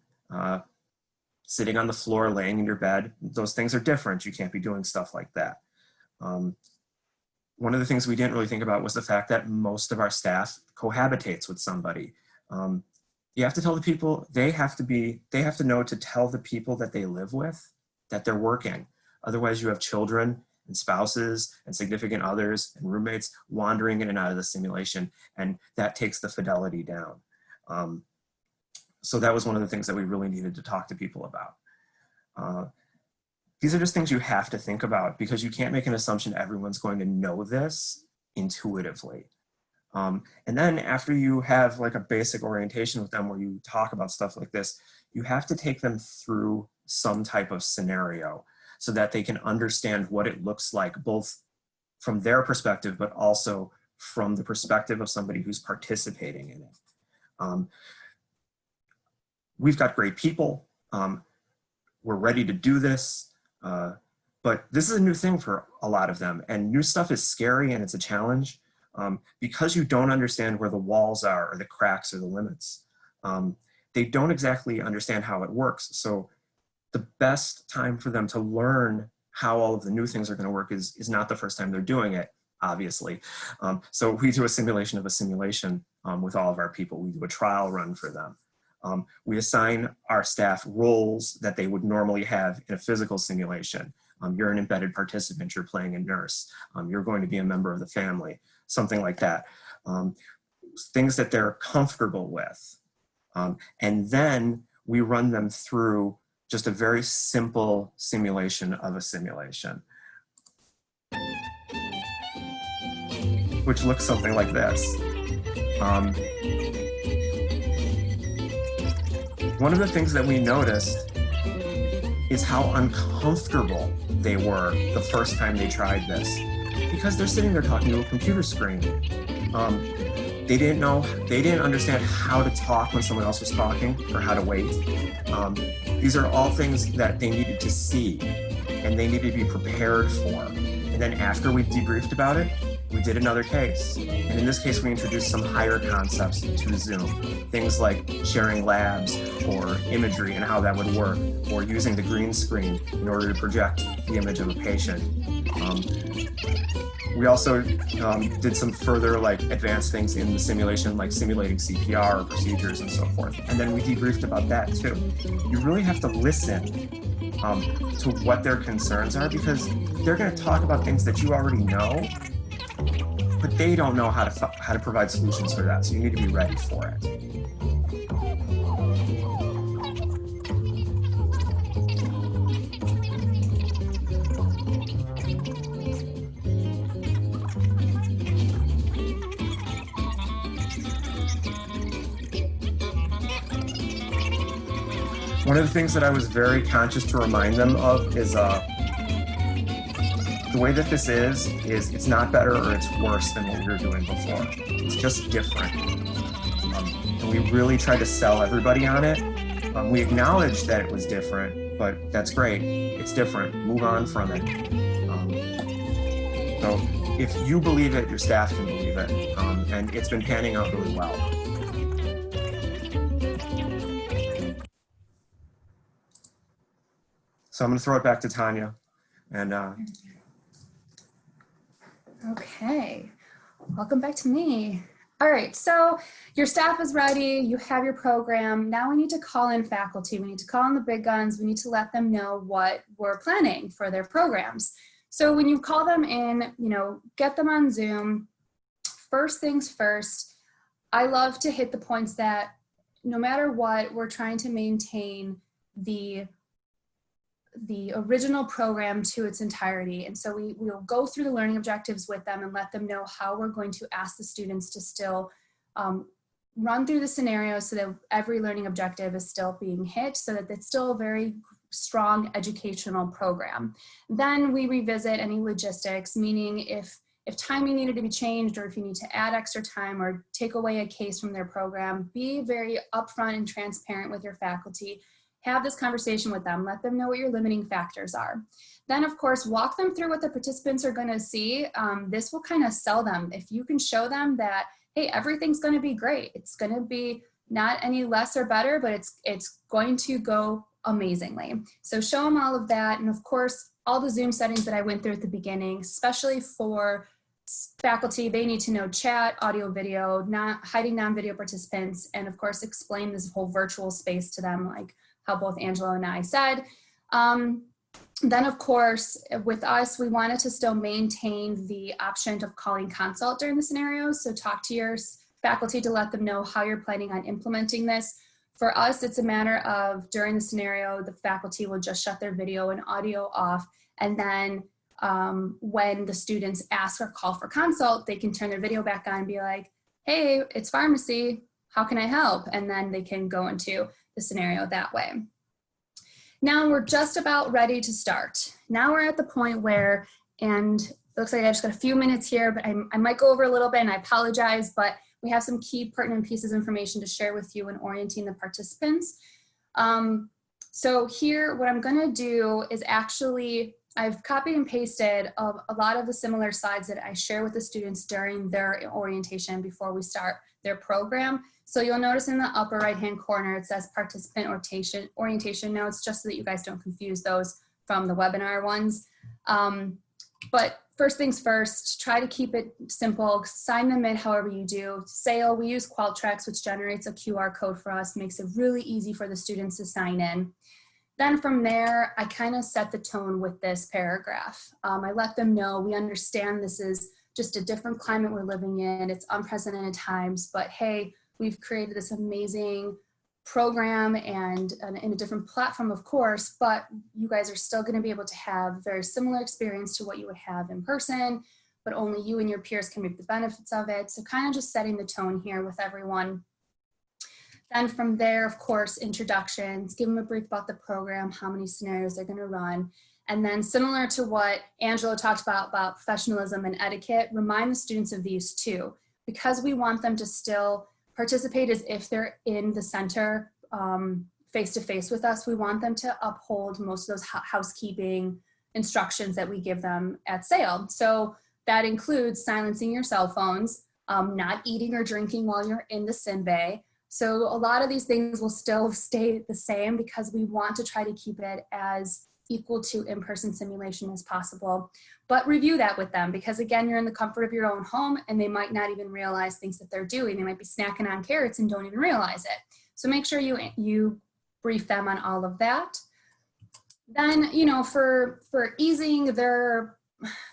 Sitting on the floor, laying in your bed, those things are different. You can't be doing stuff like that. One of the things we didn't really think about was the fact that most of our staff cohabitates with somebody. You have to tell the people, they have to know to tell the people that they live with that they're working. Otherwise you have children and spouses and significant others and roommates wandering in and out of the simulation, and that takes the fidelity down. So that was one of the things that we really needed to talk to people about. These are just things you have to think about, because you can't make an assumption everyone's going to know this intuitively. And then after you have like a basic orientation with them where you talk about stuff like this, you have to take them through some type of scenario so that they can understand what it looks like, both from their perspective, but also from the perspective of somebody who's participating in it. We've got great people. We're ready to do this. But this is a new thing for a lot of them, and new stuff is scary and it's a challenge because you don't understand where the walls are or the cracks or the limits. They don't exactly understand how it works. So the best time for them to learn how all of the new things are going to work is not the first time they're doing it, obviously. So we do a simulation of a simulation with all of our people. We do a trial run for them. We assign our staff roles that they would normally have in a physical simulation. You're an embedded participant, you're playing a nurse, you're going to be a member of the family, something like that. Things that they're comfortable with. And then we run them through just a very simple simulation of a simulation, which looks something like this. One of the things that we noticed is how uncomfortable they were the first time they tried this, because they're sitting there talking to a computer screen. They didn't understand how to talk when someone else was talking or how to wait. These are all things that they needed to see and they needed to be prepared for. And then after we debriefed about it, we did another case. And in this case, we introduced some higher concepts to Zoom. Things like sharing labs or imagery and how that would work, or using the green screen in order to project the image of a patient. We also did some further advanced things in the simulation, like simulating CPR procedures and so forth. And then we debriefed about that too. You really have to listen to what their concerns are, because they're going to talk about things that you already know, but they don't know how to provide solutions for that. So you need to be ready for it. One of the things that I was very conscious to remind them of is the way that this is it's not better or it's worse than what we were doing before. It's just different. And we really tried to sell everybody on it. We acknowledged that it was different, but that's great. It's different. Move on from it. So if you believe it, your staff can believe it. And it's been panning out really well. So I'm going to throw it back to Tanya. And okay, welcome back to me. All right, so your staff is ready, you have your program. Now we need to call in faculty. We need to call in the big guns. We need to let them know what we're planning for their programs. So when you call them in, get them on Zoom. First things first, I love to hit the points that no matter what, we're trying to maintain the original program to its entirety. And so we'll go through the learning objectives with them and let them know how we're going to ask the students to still run through the scenario so that every learning objective is still being hit, so that it's still a very strong educational program. Then we revisit any logistics, meaning if timing needed to be changed, or if you need to add extra time or take away a case from their program, be very upfront and transparent with your faculty. Have this conversation with them, let them know what your limiting factors are. Then of course, walk them through what the participants are gonna see. This will kind of sell them. If you can show them that, hey, everything's gonna be great. It's gonna be not any less or better, but it's going to go amazingly. So show them all of that. And of course, all the Zoom settings that I went through at the beginning, especially for faculty, they need to know chat, audio, video, not hiding non-video participants, and of course, explain this whole virtual space to them, like how both Angela and I said. Then of course, with us, we wanted to still maintain the option of calling consult during the scenarios. So talk to your faculty to let them know how you're planning on implementing this. For us, it's a matter of during the scenario, the faculty will just shut their video and audio off. And then when the students ask or call for consult, they can turn their video back on and be like, hey, it's pharmacy, how can I help? And then they can go into the scenario that way. Now we're just about ready to start. Now we're at the point where, and it looks like I just got a few minutes here, but I might go over a little bit and I apologize, but we have some key pertinent pieces of information to share with you in orienting the participants. So here, what I'm gonna do is actually, I've copied and pasted a lot of the similar slides that I share with the students during their orientation before we start their program. So you'll notice in the upper right-hand corner, it says participant orientation notes, just so that you guys don't confuse those from the webinar ones. But first things first, try to keep it simple, sign them in however you do. SAIL, we use Qualtrics, which generates a QR code for us, makes it really easy for the students to sign in. Then from there, I kind of set the tone with this paragraph. I let them know we understand this is just a different climate we're living in. It's unprecedented times, but hey, we've created this amazing program and in a different platform, of course, but you guys are still going to be able to have a very similar experience to what you would have in person, but only you and your peers can reap the benefits of it. So kind of just setting the tone here with everyone. Then from there, of course, introductions, give them a brief about the program, how many scenarios they're going to run. And then similar to what Angela talked about professionalism and etiquette, remind the students of these too, because we want them to still participate as if they're in the center face-to-face with us. We want them to uphold most of those housekeeping instructions that we give them at SAIL. So That includes silencing your cell phones, not eating or drinking while you're in the sim bay. So a lot of these things will still stay the same because we want to try to keep it as equal to in-person simulation as possible. But review that with them because again, you're in the comfort of your own home and they might not even realize things that they're doing. They might be snacking on carrots and don't even realize it. So make sure you brief them on all of that. Then, you know, for easing for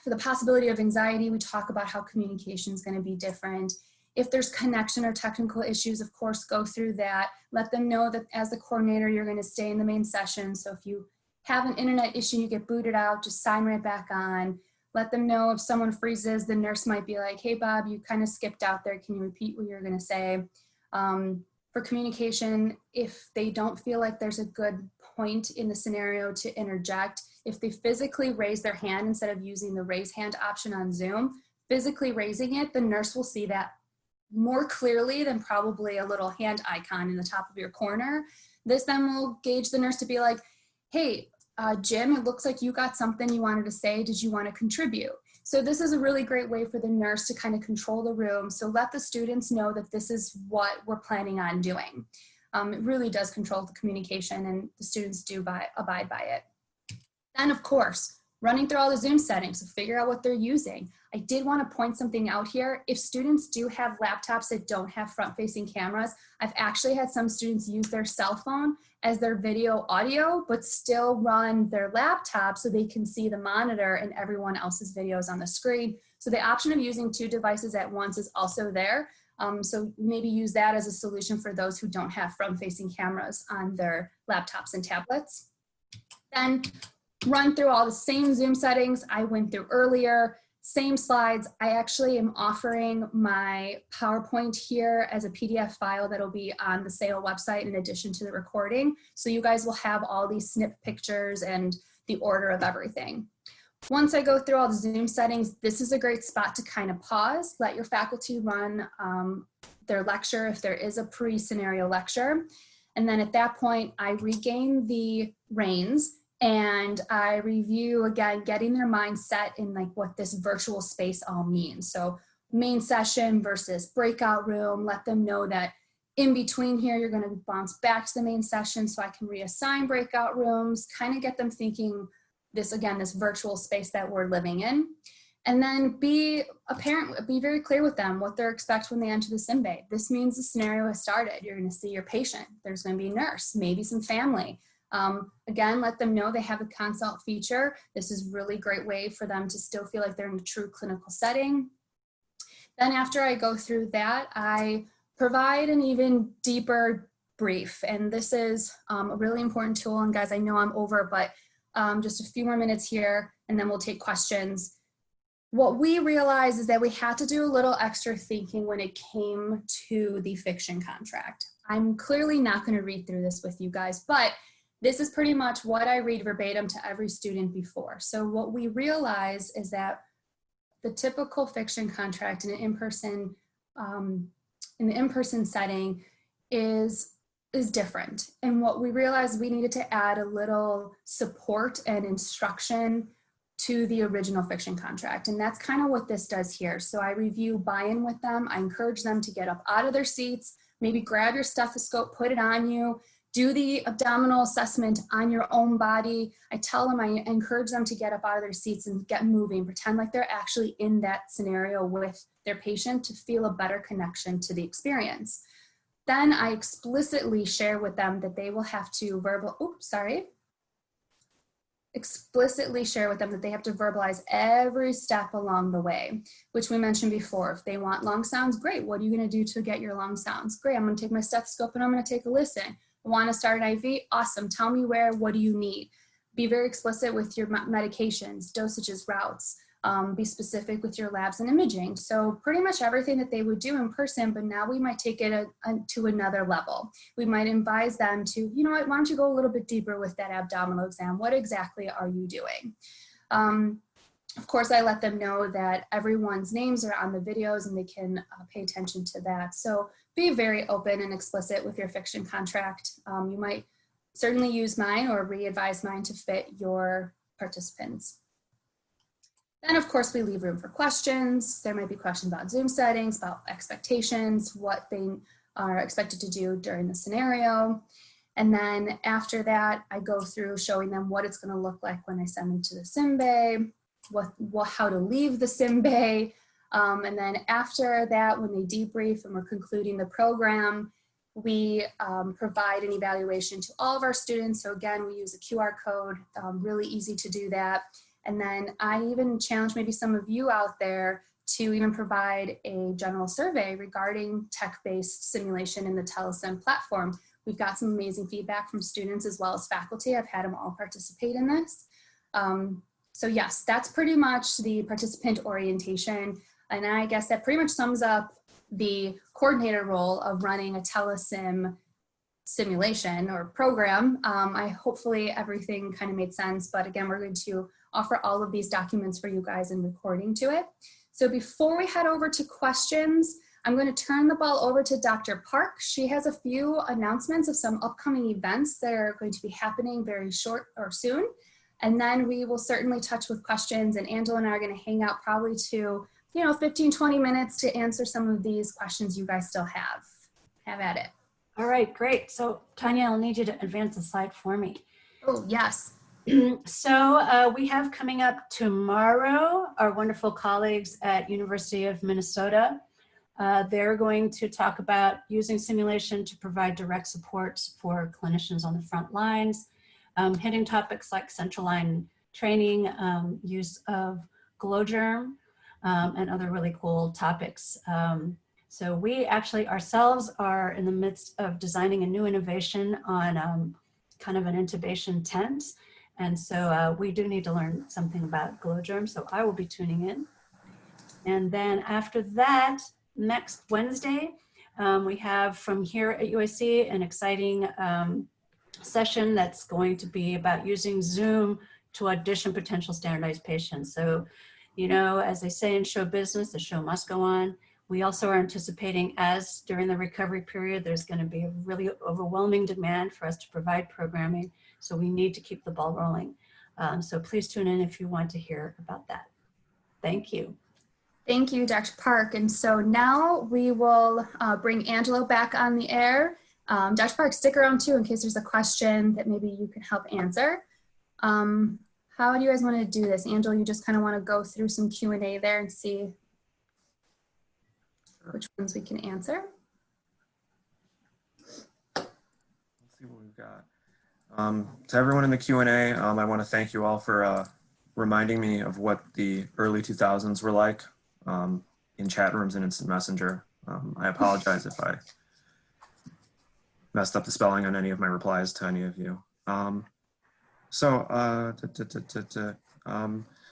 the possibility of anxiety, we talk about how communication is going to be different. If there's connection or technical issues, of course, go through that. Let them know that as the coordinator, you're going to stay in the main session. So if you have an internet issue, you get booted out, just sign right back on. Let them know if someone freezes, the nurse might be like, hey, Bob, you kind of skipped out there. Can you repeat what you're going to say? For communication, if they don't feel like there's a good point in the scenario to interject, if they physically raise their hand instead of using the raise hand option on Zoom, physically raising it, the nurse will see that more clearly than probably a little hand icon in the top of your corner. This then will gauge the nurse to be like, hey, Jim, it looks like you got something you wanted to say. Did you want to contribute? So this is a really great way for the nurse to kind of control the room. So let the students know that this is what we're planning on doing. It really does control the communication and the students do abide by it. Then of course, running through all the Zoom settings to figure out what they're using. I did want to point something out here. If students do have laptops that don't have front-facing cameras, I've actually had some students use their cell phone as their video audio, but still run their laptop so they can see the monitor and everyone else's videos on the screen. So the option of using two devices at once is also there. So maybe use that as a solution for those who don't have front-facing cameras on their laptops and tablets. Then run through all the same Zoom settings I went through earlier, same slides. I actually am offering my PowerPoint here as a PDF file that'll be on the SAIL website in addition to the recording. So you guys will have all these snip pictures and the order of everything. Once I go through all the Zoom settings, this is a great spot to kind of pause, let your faculty run their lecture if there is a pre-scenario lecture. And then at that point, I regain the reins and I review again, getting their mind set in like what this virtual space all means. So main session versus breakout room, let them know that in between here, you're gonna bounce back to the main session so I can reassign breakout rooms, kind of get them thinking this, again, this virtual space that we're living in. And then be very clear with them what they're expect when they enter the sim bay. This means the scenario has started. You're gonna see your patient. There's gonna be a nurse, maybe some family. Again, let them know they have a consult feature. This is a really great way for them to still feel like they're in a true clinical setting. Then after I go through that, I provide an even deeper brief. And this is a really important tool. And guys, I know I'm over, but just a few more minutes here and then we'll take questions. What we realized is that we had to do a little extra thinking when it came to the fiction contract. I'm clearly not going to read through this with you guys, but this is pretty much what I read verbatim to every student before. So what we realize is that the typical fiction contract in an in-person setting is different. And what we realized, we needed to add a little support and instruction to the original fiction contract. And that's kind of what this does here. So I review buy-in with them. I encourage them to get up out of their seats, maybe grab your stethoscope, put it on you, do the abdominal assessment on your own body. I tell them, I encourage them to get up out of their seats and get moving, pretend like they're actually in that scenario with their patient to feel a better connection to the experience. Then I explicitly share with them that they will have to explicitly share with them that they have to verbalize every step along the way, which we mentioned before. If they want long sounds, great. What are you going to do to get your long sounds? Great. I'm going to take my stethoscope and I'm going to take a listen. I want to start an IV? Awesome. Tell me where, what do you need? Be very explicit with your medications, dosages, routes. Be specific with your labs and imaging. So pretty much everything that they would do in person, but now we might take it to another level. We might advise them to, you know what, why don't you go a little bit deeper with that abdominal exam? What exactly are you doing? Of course, I let them know that everyone's names are on the videos and they can pay attention to that. So be very open and explicit with your fiction contract. You might certainly use mine or re-advise mine to fit your participants. Then of course we leave room for questions. There might be questions about Zoom settings, about expectations, what they are expected to do during the scenario. And then after that, I go through showing them what it's going to look like when I send them to the sim bay, how to leave the sim bay. And then after that, when they debrief and we're concluding the program, we provide an evaluation to all of our students. So again, we use a QR code, really easy to do that. And then I even challenge maybe some of you out there to even provide a general survey regarding tech-based simulation in the Telesim platform. We've got some amazing feedback from students as well as faculty. I've had them all participate in this. So yes, that's pretty much the participant orientation. And I guess that pretty much sums up the coordinator role of running a Telesim simulation or program. Hopefully everything kind of made sense, but again, we're going to offer all of these documents for you guys and recording to it. So before we head over to questions, I'm going to turn the ball over to Dr. Park. She has a few announcements of some upcoming events that are going to be happening very short or soon. And then we will certainly touch with questions, and Angela and I are going to hang out probably to 15, 20 minutes to answer some of these questions you guys still have. Have at it. All right, great. So Tanya, I'll need you to advance the slide for me. Oh, yes. So we have coming up tomorrow our wonderful colleagues at University of Minnesota. They're going to talk about using simulation to provide direct support for clinicians on the front lines, hitting topics like central line training, use of glow germ, and other really cool topics. So we actually ourselves are in the midst of designing a new innovation on kind of an intubation tent. And so we do need to learn something about glow germ, so I will be tuning in. And then after that, next Wednesday, we have from here at UIC an exciting session that's going to be about using Zoom to audition potential standardized patients. So, as they say in show business, the show must go on. We also are anticipating, as during the recovery period, there's going to be a really overwhelming demand for us to provide programming. So we need to keep the ball rolling. So please tune in if you want to hear about that. Thank you. Thank you, Dr. Park. And so now we will bring Angelo back on the air. Dr. Park, stick around too in case there's a question that maybe you can help answer. How do you guys want to do this? Angelo, you just kind of want to go through some Q&A there and see which ones we can answer. Let's see what we've got. To everyone in the Q&A, I want to thank you all for reminding me of what the early 2000s were like in chat rooms and instant messenger. I apologize if I messed up the spelling on any of my replies to any of you.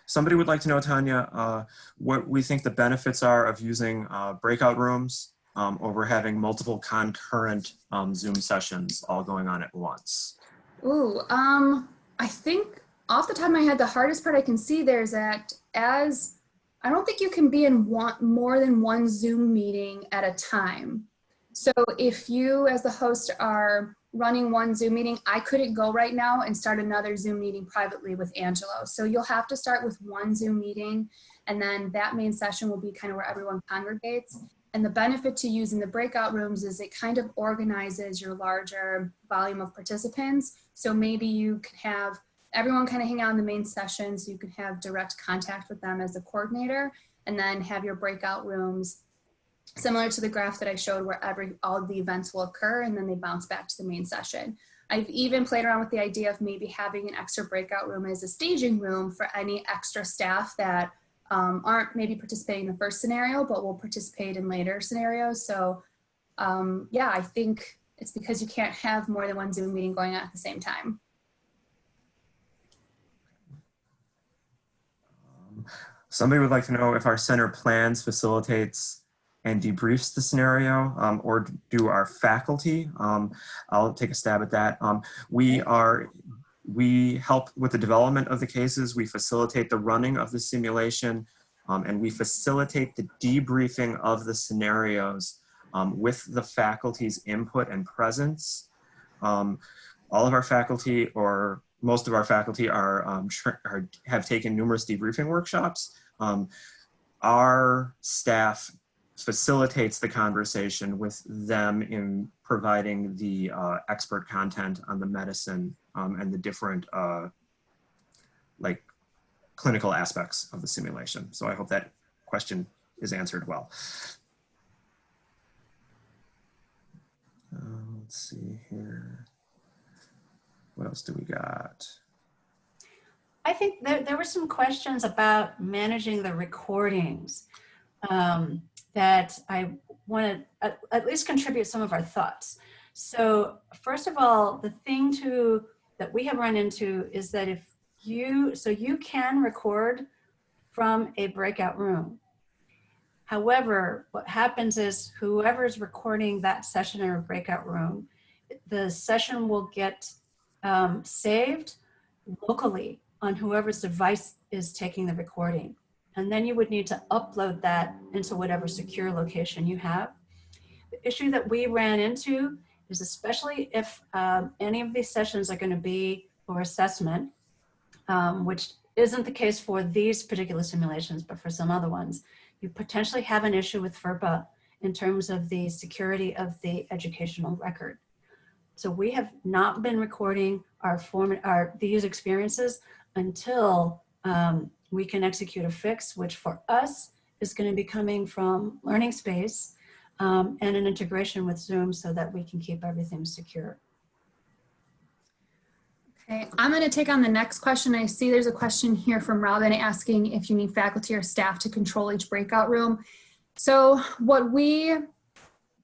Somebody would like to know, Tanya, what we think the benefits are of using breakout rooms over having multiple concurrent Zoom sessions all going on at once. Ooh, I think off the top of my head, the hardest part I can see there is that I don't think you can be in more than one Zoom meeting at a time. So if you as the host are running one Zoom meeting, I couldn't go right now and start another Zoom meeting privately with Angelo. So you'll have to start with one Zoom meeting, and then that main session will be kind of where everyone congregates. And the benefit to using the breakout rooms is it kind of organizes your larger volume of participants. So maybe you could have everyone kind of hang out in the main session so you can have direct contact with them as a coordinator, and then have your breakout rooms similar to the graph that I showed where all of the events will occur and then they bounce back to the main session. I've even played around with the idea of maybe having an extra breakout room as a staging room for any extra staff that aren't maybe participating in the first scenario, but will participate in later scenarios. So yeah, I think it's because you can't have more than one Zoom meeting going on at the same time. Somebody would like to know if our center plans, facilitates, and debriefs the scenario, or do our faculty. I'll take a stab at that. We help with the development of the cases, we facilitate the running of the simulation, and we facilitate the debriefing of the scenarios with the faculty's input and presence. All of our faculty or most of our faculty have taken numerous debriefing workshops. Our staff facilitates the conversation with them in providing the expert content on the medicine and the different like clinical aspects of the simulation. So I hope that question is answered well. Let's see here. What else do we got? I think there were some questions about managing the recordings that I want to at least contribute some of our thoughts. So first of all, the thing that we have run into is that if you can record from a breakout room. However, what happens is whoever's recording that session in a breakout room, the session will get saved locally on whoever's device is taking the recording. And then you would need to upload that into whatever secure location you have. The issue that we ran into is, especially if any of these sessions are going to be for assessment, which isn't the case for these particular simulations, but for some other ones, you potentially have an issue with FERPA in terms of the security of the educational record. So we have not been recording these experiences until we can execute a fix, which for us is going to be coming from Learning Space and an integration with Zoom so that we can keep everything secure. Okay, I'm going to take on the next question. I see there's a question here from Robin asking if you need faculty or staff to control each breakout room. So what we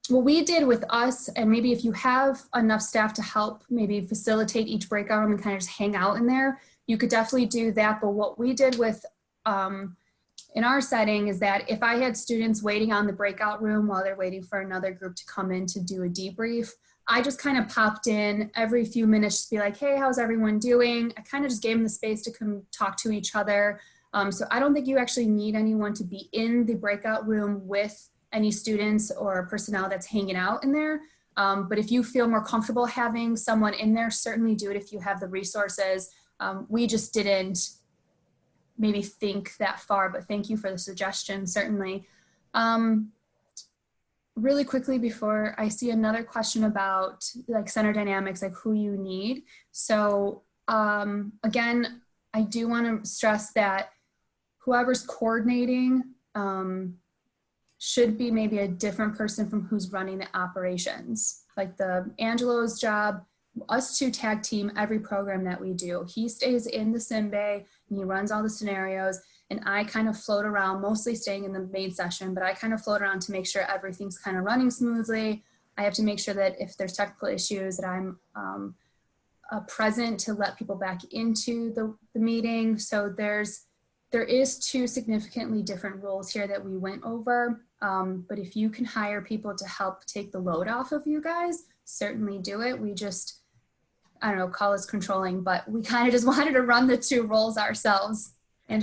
did with us, and maybe if you have enough staff to help maybe facilitate each breakout room and kind of just hang out in there, you could definitely do that. But what we did with in our setting is that if I had students waiting on the breakout room while they're waiting for another group to come in to do a debrief, I just kind of popped in every few minutes to be like, hey, how's everyone doing? I kind of just gave them the space to come talk to each other. So I don't think you actually need anyone to be in the breakout room with any students or personnel that's hanging out in there. But if you feel more comfortable having someone in there, certainly do it if you have the resources. We just didn't maybe think that far, but thank you for the suggestion, certainly. Really quickly before I see another question about like center dynamics, like who you need. So again, I do want to stress that whoever's coordinating should be maybe a different person from who's running the operations. Like Angelo's job, us two tag team every program that we do. He stays in the sim bay and he runs all the scenarios, and I kind of float around, mostly staying in the main session, but I kind of float around to make sure everything's kind of running smoothly. I have to make sure that if there's technical issues that I'm present to let people back into the meeting. So there is two significantly different roles here that we went over. But if you can hire people to help take the load off of you guys, certainly do it. We just, I don't know, call us controlling, but we kind of just wanted to run the two roles ourselves. And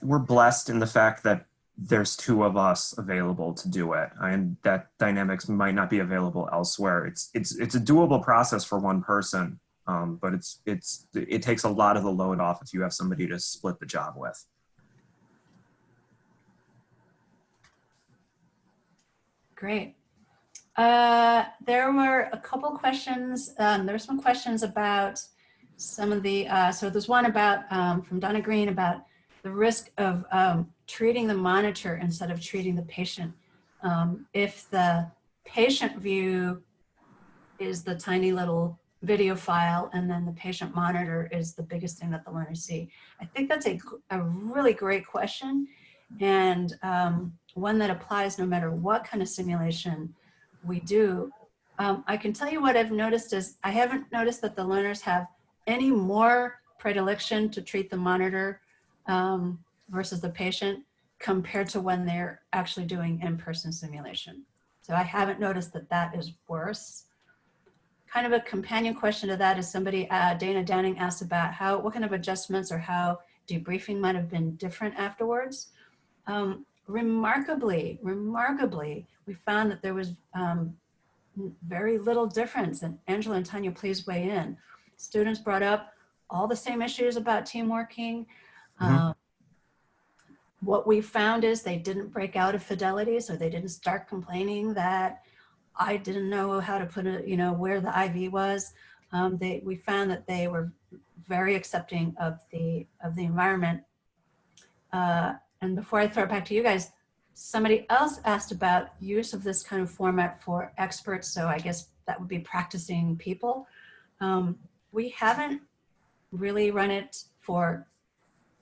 we're blessed in the fact that there's two of us available to do it, and that dynamics might not be available elsewhere. It's a doable process for one person, but it takes a lot of the load off if you have somebody to split the job with. Great. There were a couple questions. There were some questions about some of the, so there's one about, from Donna Green, about the risk of treating the monitor instead of treating the patient. If the patient view is the tiny little video file and then the patient monitor is the biggest thing that the learners see. I think that's a really great question, and one that applies no matter what kind of simulation we do. I can tell you what I've noticed is I haven't noticed that the learners have any more predilection to treat the monitor versus the patient compared to when they're actually doing in-person simulation. So I haven't noticed that that is worse. Kind of a companion question to that is somebody, Dana Downing asked about what kind of adjustments or how debriefing might have been different afterwards. Remarkably, we found that there was very little difference, and Angela and Tanya, please weigh in. Students brought up, all the same issues about team working. Mhm. What we found is they didn't break out of fidelity, so they didn't start complaining that I didn't know how to put it, where the IV was. We found that they were very accepting of the environment. And before I throw it back to you guys, somebody else asked about use of this kind of format for experts. So I guess that would be practicing people. We haven't really run it for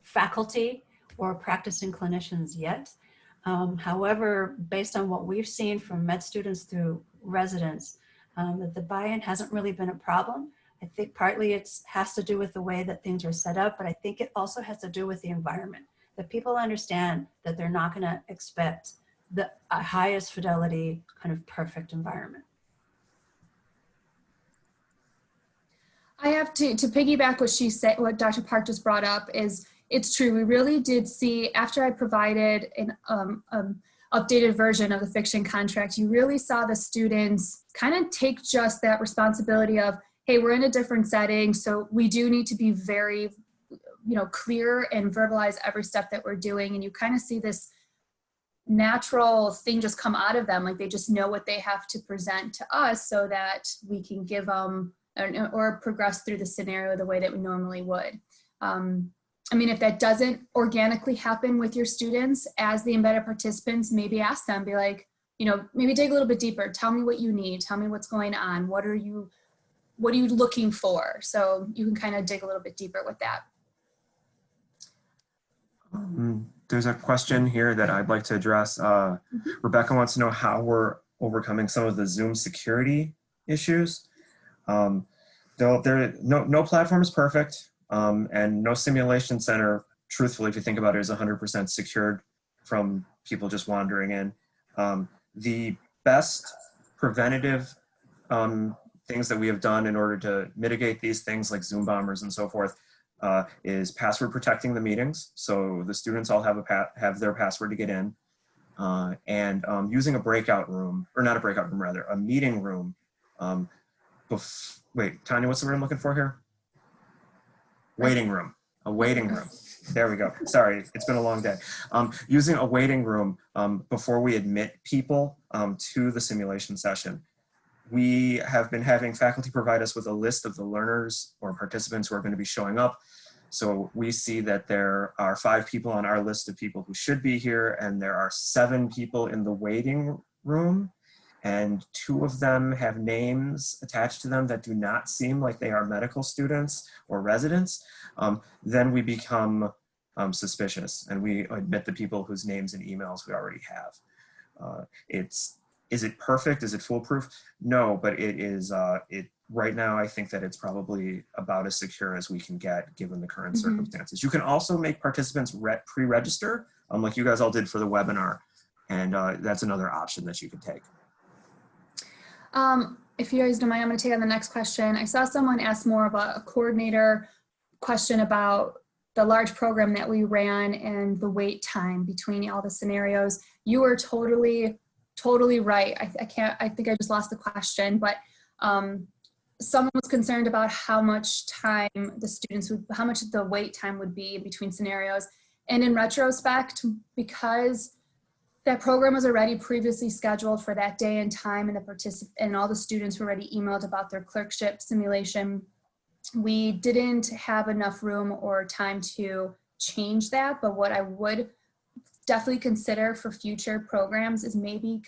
faculty or practicing clinicians yet. However, based on what we've seen from med students through residents, that the buy-in hasn't really been a problem. I think partly it has to do with the way that things are set up, but I think it also has to do with the environment, that people understand that they're not going to expect the highest fidelity kind of perfect environment. I have to piggyback what she said, what Dr. Park just brought up is, it's true. We really did see, after I provided an updated version of the fiction contract, you really saw the students kind of take just that responsibility of, hey, we're in a different setting, so we do need to be very, clear and verbalize every step that we're doing. And you kind of see this natural thing just come out of them, like they just know what they have to present to us so that we can give them or progress through the scenario the way that we normally would. I mean, if that doesn't organically happen with your students, as the embedded participants, maybe ask them, be like, maybe dig a little bit deeper. Tell me what you need. Tell me what's going on. What are you looking for? So you can kind of dig a little bit deeper with that. There's a question here that I'd like to address. Rebecca wants to know how we're overcoming some of the Zoom security issues. Though no platform is perfect, and no simulation center, truthfully, if you think about it, is 100% secured from people just wandering in. The best preventative things that we have done in order to mitigate these things like Zoom bombers and so forth is password protecting the meetings. So the students all have their password to get in, and using a breakout room, or not a breakout room, rather, a meeting room. Wait, Tanya, what's the word I'm looking for here? Waiting room, a waiting room. There we go. Sorry, it's been a long day. Using a waiting room before we admit people to the simulation session. We have been having faculty provide us with a list of the learners or participants who are going to be showing up. So we see that there are 5 people on our list of people who should be here, and there are 7 people in the waiting room, and 2 of them have names attached to them that do not seem like they are medical students or residents. Then we become suspicious, and we admit the people whose names and emails we already have. Is it perfect? Is it foolproof? No, but it is. Right now, I think that it's probably about as secure as we can get given the current circumstances. You can also make participants pre-register, like you guys all did for the webinar, and that's another option that you can take. If you guys don't mind, I'm going to take on the next question. I saw someone ask more about a coordinator question about the large program that we ran and the wait time between all the scenarios. You were totally right. I think I just lost the question, but someone was concerned about how much time how much the wait time would be between scenarios. And in retrospect, because that program was already previously scheduled for that day and time, and all the students were already emailed about their clerkship simulation, we didn't have enough room or time to change that. But what I would definitely consider for future programs is maybe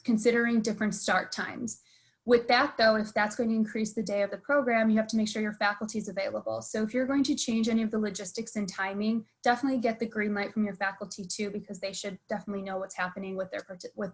considering different start times. With that though, if that's going to increase the day of the program, you have to make sure your faculty is available. So if you're going to change any of the logistics and timing, definitely get the green light from your faculty too, because they should definitely know what's happening with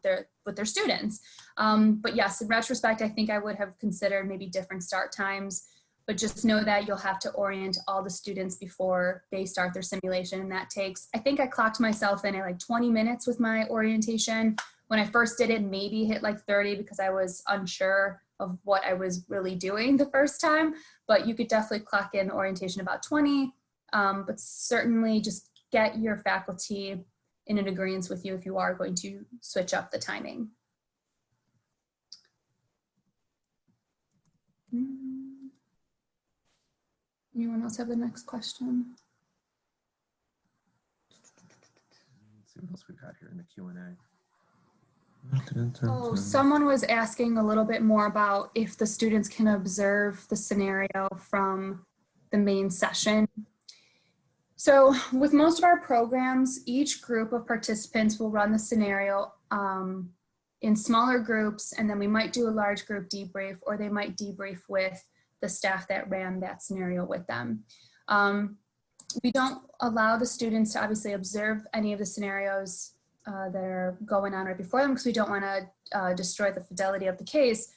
their students. But yes, in retrospect, I think I would have considered maybe different start times, but just know that you'll have to orient all the students before they start their simulation. And that takes, I think I clocked myself in at like 20 minutes with my orientation. When I first did it, maybe hit like 30 because I was unsure of what I was really doing the first time, but you could definitely clock in orientation about 20, but certainly just get your faculty in an agreement with you if you are going to switch up the timing. Anyone else have the next question? Let's see what else we've got here in the Q&A. Oh, someone was asking a little bit more about if the students can observe the scenario from the main session. So with most of our programs, each group of participants will run the scenario in smaller groups, and then we might do a large group debrief, or they might debrief with the staff that ran that scenario with them. We don't allow the students to obviously observe any of the scenarios that are going on right before them, because we don't want to destroy the fidelity of the case.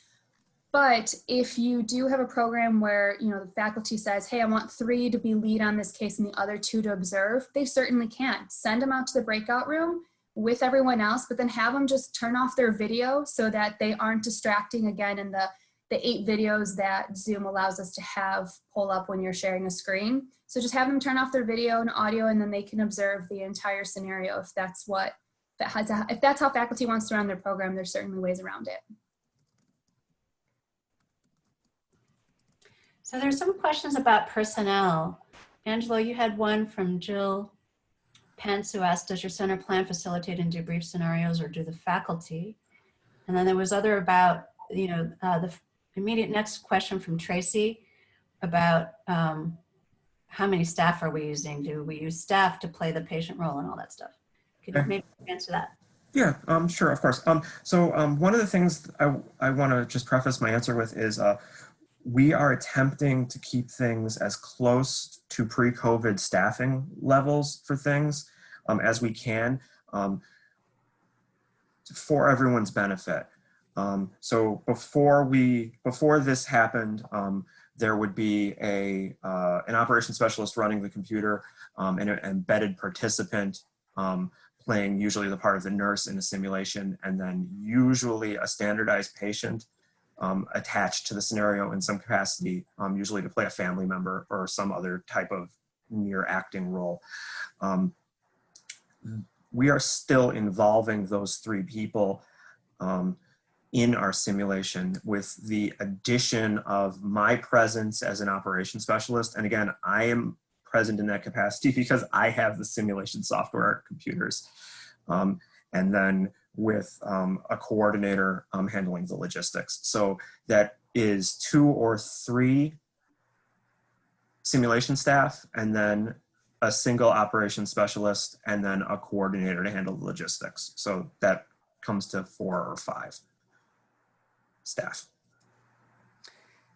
But if you do have a program where, you know, the faculty says, hey, I want 3 to be lead on this case and the other 2 to observe, they certainly can. Send them out to the breakout room with everyone else, but then have them just turn off their video so that they aren't distracting again in the 8 videos that Zoom allows us to have pull up when you're sharing a screen. So just have them turn off their video and audio, and then they can observe the entire scenario if that's what, if that's how faculty wants to run their program. There's certainly ways around it. So there's some questions about personnel. Angelo, you had one from Jill Pence who asked, does your center plan facilitate and debrief scenarios, or do the faculty? And then there was other about, you know, the immediate next question from Tracy about how many staff are we using? Do we use staff to play the patient role and all that stuff? Could you maybe answer that? Yeah, sure, of course. So one of the things I want to just preface my answer with is we are attempting to keep things as close to pre-COVID staffing levels for things as we can for everyone's benefit. So before this happened, there would be an operations specialist running the computer and an embedded participant playing usually the part of the nurse in a simulation, and then usually a standardized patient attached to the scenario in some capacity, usually to play a family member or some other type of near acting role. We are still involving those 3 people in our simulation with the addition of my presence as an operations specialist. And again, I am present in that capacity because I have the simulation software computers. And then with a coordinator handling the logistics. So that is 2 or 3 simulation staff, and then a single operations specialist, and then a coordinator to handle the logistics. So that comes to 4 or 5 staff.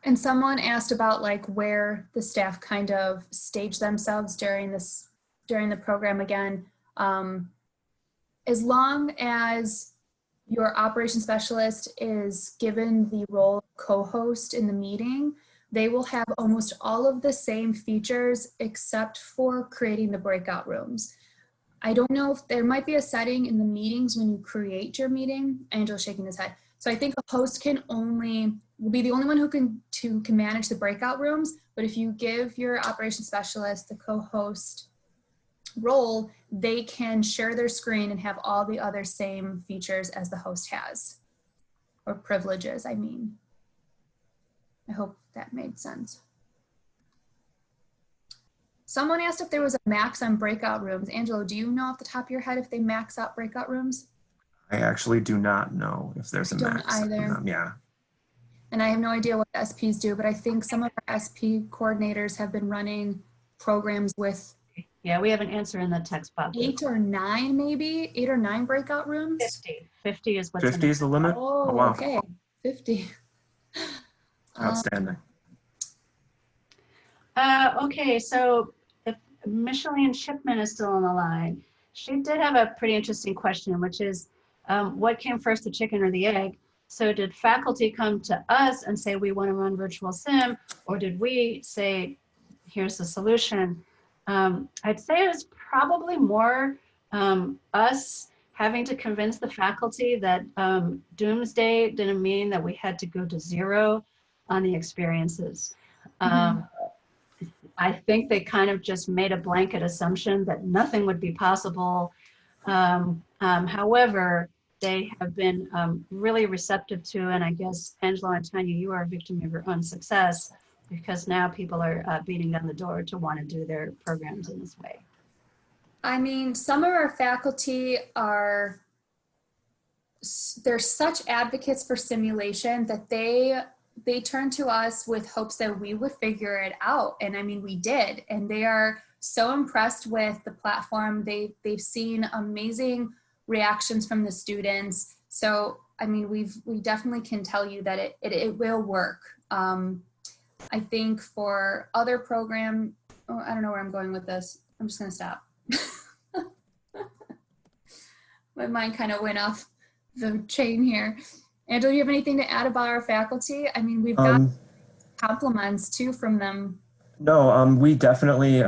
And someone asked about like where the staff kind of stage themselves during the program again. As long as your operations specialist is given the role of co-host in the meeting, they will have almost all of the same features except for creating the breakout rooms. I don't know if there might be a setting in the meetings when you create your meeting. Angel's shaking his head. So I think a host will be the only one who can manage the breakout rooms. But if you give your operations specialist the co-host role, they can share their screen and have all the other same features as the host has, or privileges, I mean. I hope that made sense. Someone asked if there was a max on breakout rooms. Angelo, do you know off the top of your head if they max out breakout rooms? I actually do not know if there's a max on them. Yeah. And I have no idea what the SPs do, but I think some of our SP coordinators have been running programs with, yeah, we have an answer in the text box. 8 or 9, maybe 8 or 9 breakout rooms. 50 is what's 50 is the limit. Oh, wow. Okay, 50. Outstanding. Okay, so if Micheline Shipman is still on the line, she did have a pretty interesting question, which is, what came first, the chicken or the egg? So did faculty come to us and say, we want to run virtual sim, or did we say, here's the solution? I'd say it was probably more us having to convince the faculty that doomsday didn't mean that we had to go to 0 on the experiences. I think they kind of just made a blanket assumption that nothing would be possible. However, they have been really receptive to, and I guess, Angela and Tanya, you are a victim of your own success, because now people are beating down the door to want to do their programs in this way. I mean, some of our faculty are, they're such advocates for simulation that they turn to us with hopes that we would figure it out. And I mean, we did, and they are so impressed with the platform. They've seen amazing reactions from the students. So, I mean, we definitely can tell you that it will work. I think for other program, oh, I don't know where I'm going with this. I'm just gonna stop. My mind kind of went off the chain here. Angela, do you have anything to add about our faculty? I mean, we've got compliments too from them. No, we definitely,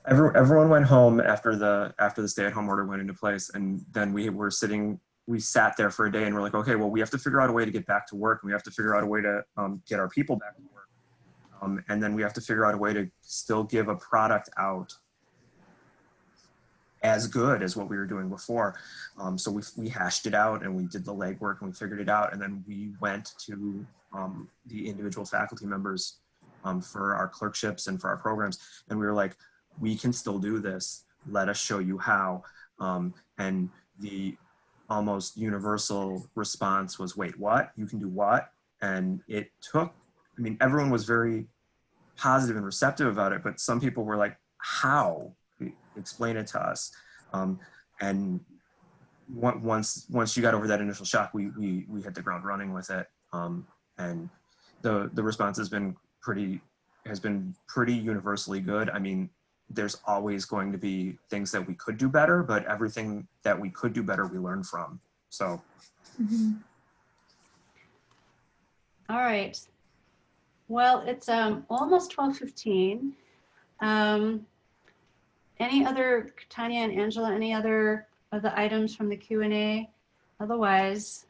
everyone went home after the stay-at-home order went into place, and then we sat there for a day and we're like, okay, well, we have to figure out a way to get back to work, and we have to figure out a way to get our people back to work. And then we have to figure out a way to still give a product out as good as what we were doing before. So we hashed it out and we did the legwork and we figured it out. And then we went to the individual faculty members for our clerkships and for our programs. And we were like, we can still do this. Let us show you how. And the almost universal response was, wait, what? You can do what? And it took, I mean, everyone was very positive and receptive about it, but some people were like, how? Explain it to us. And once you got over that initial shock, we hit the ground running with it. And the response has been pretty universally good. I mean, there's always going to be things that we could do better, but everything that we could do better, we learn from. So. Mm-hmm. All right. Well, it's almost 12:15. Any other, Tanya and Angela, any other of the items from the Q&A? Otherwise,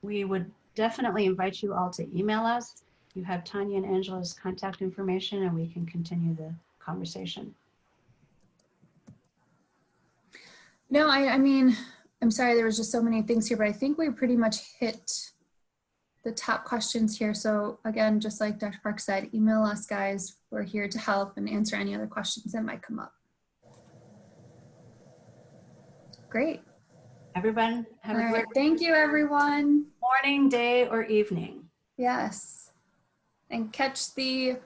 we would definitely invite you all to email us. You have Tanya and Angela's contact information and we can continue the conversation. No, I mean, I'm sorry, there was just so many things here, but I think we pretty much hit the top questions here. So again, just like Dr. Park said, email us, guys. We're here to help and answer any other questions that might come up. Great. Everyone, have a All great right. Thank you, everyone. morning, day, or evening. Yes. And catch the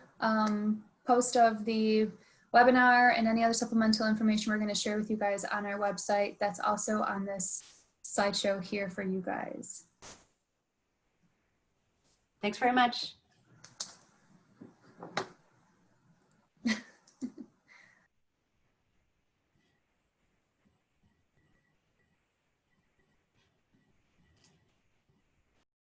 post of the webinar and any other supplemental information we're going to share with you guys on our website. That's also on this slideshow here for you guys. Thanks very much.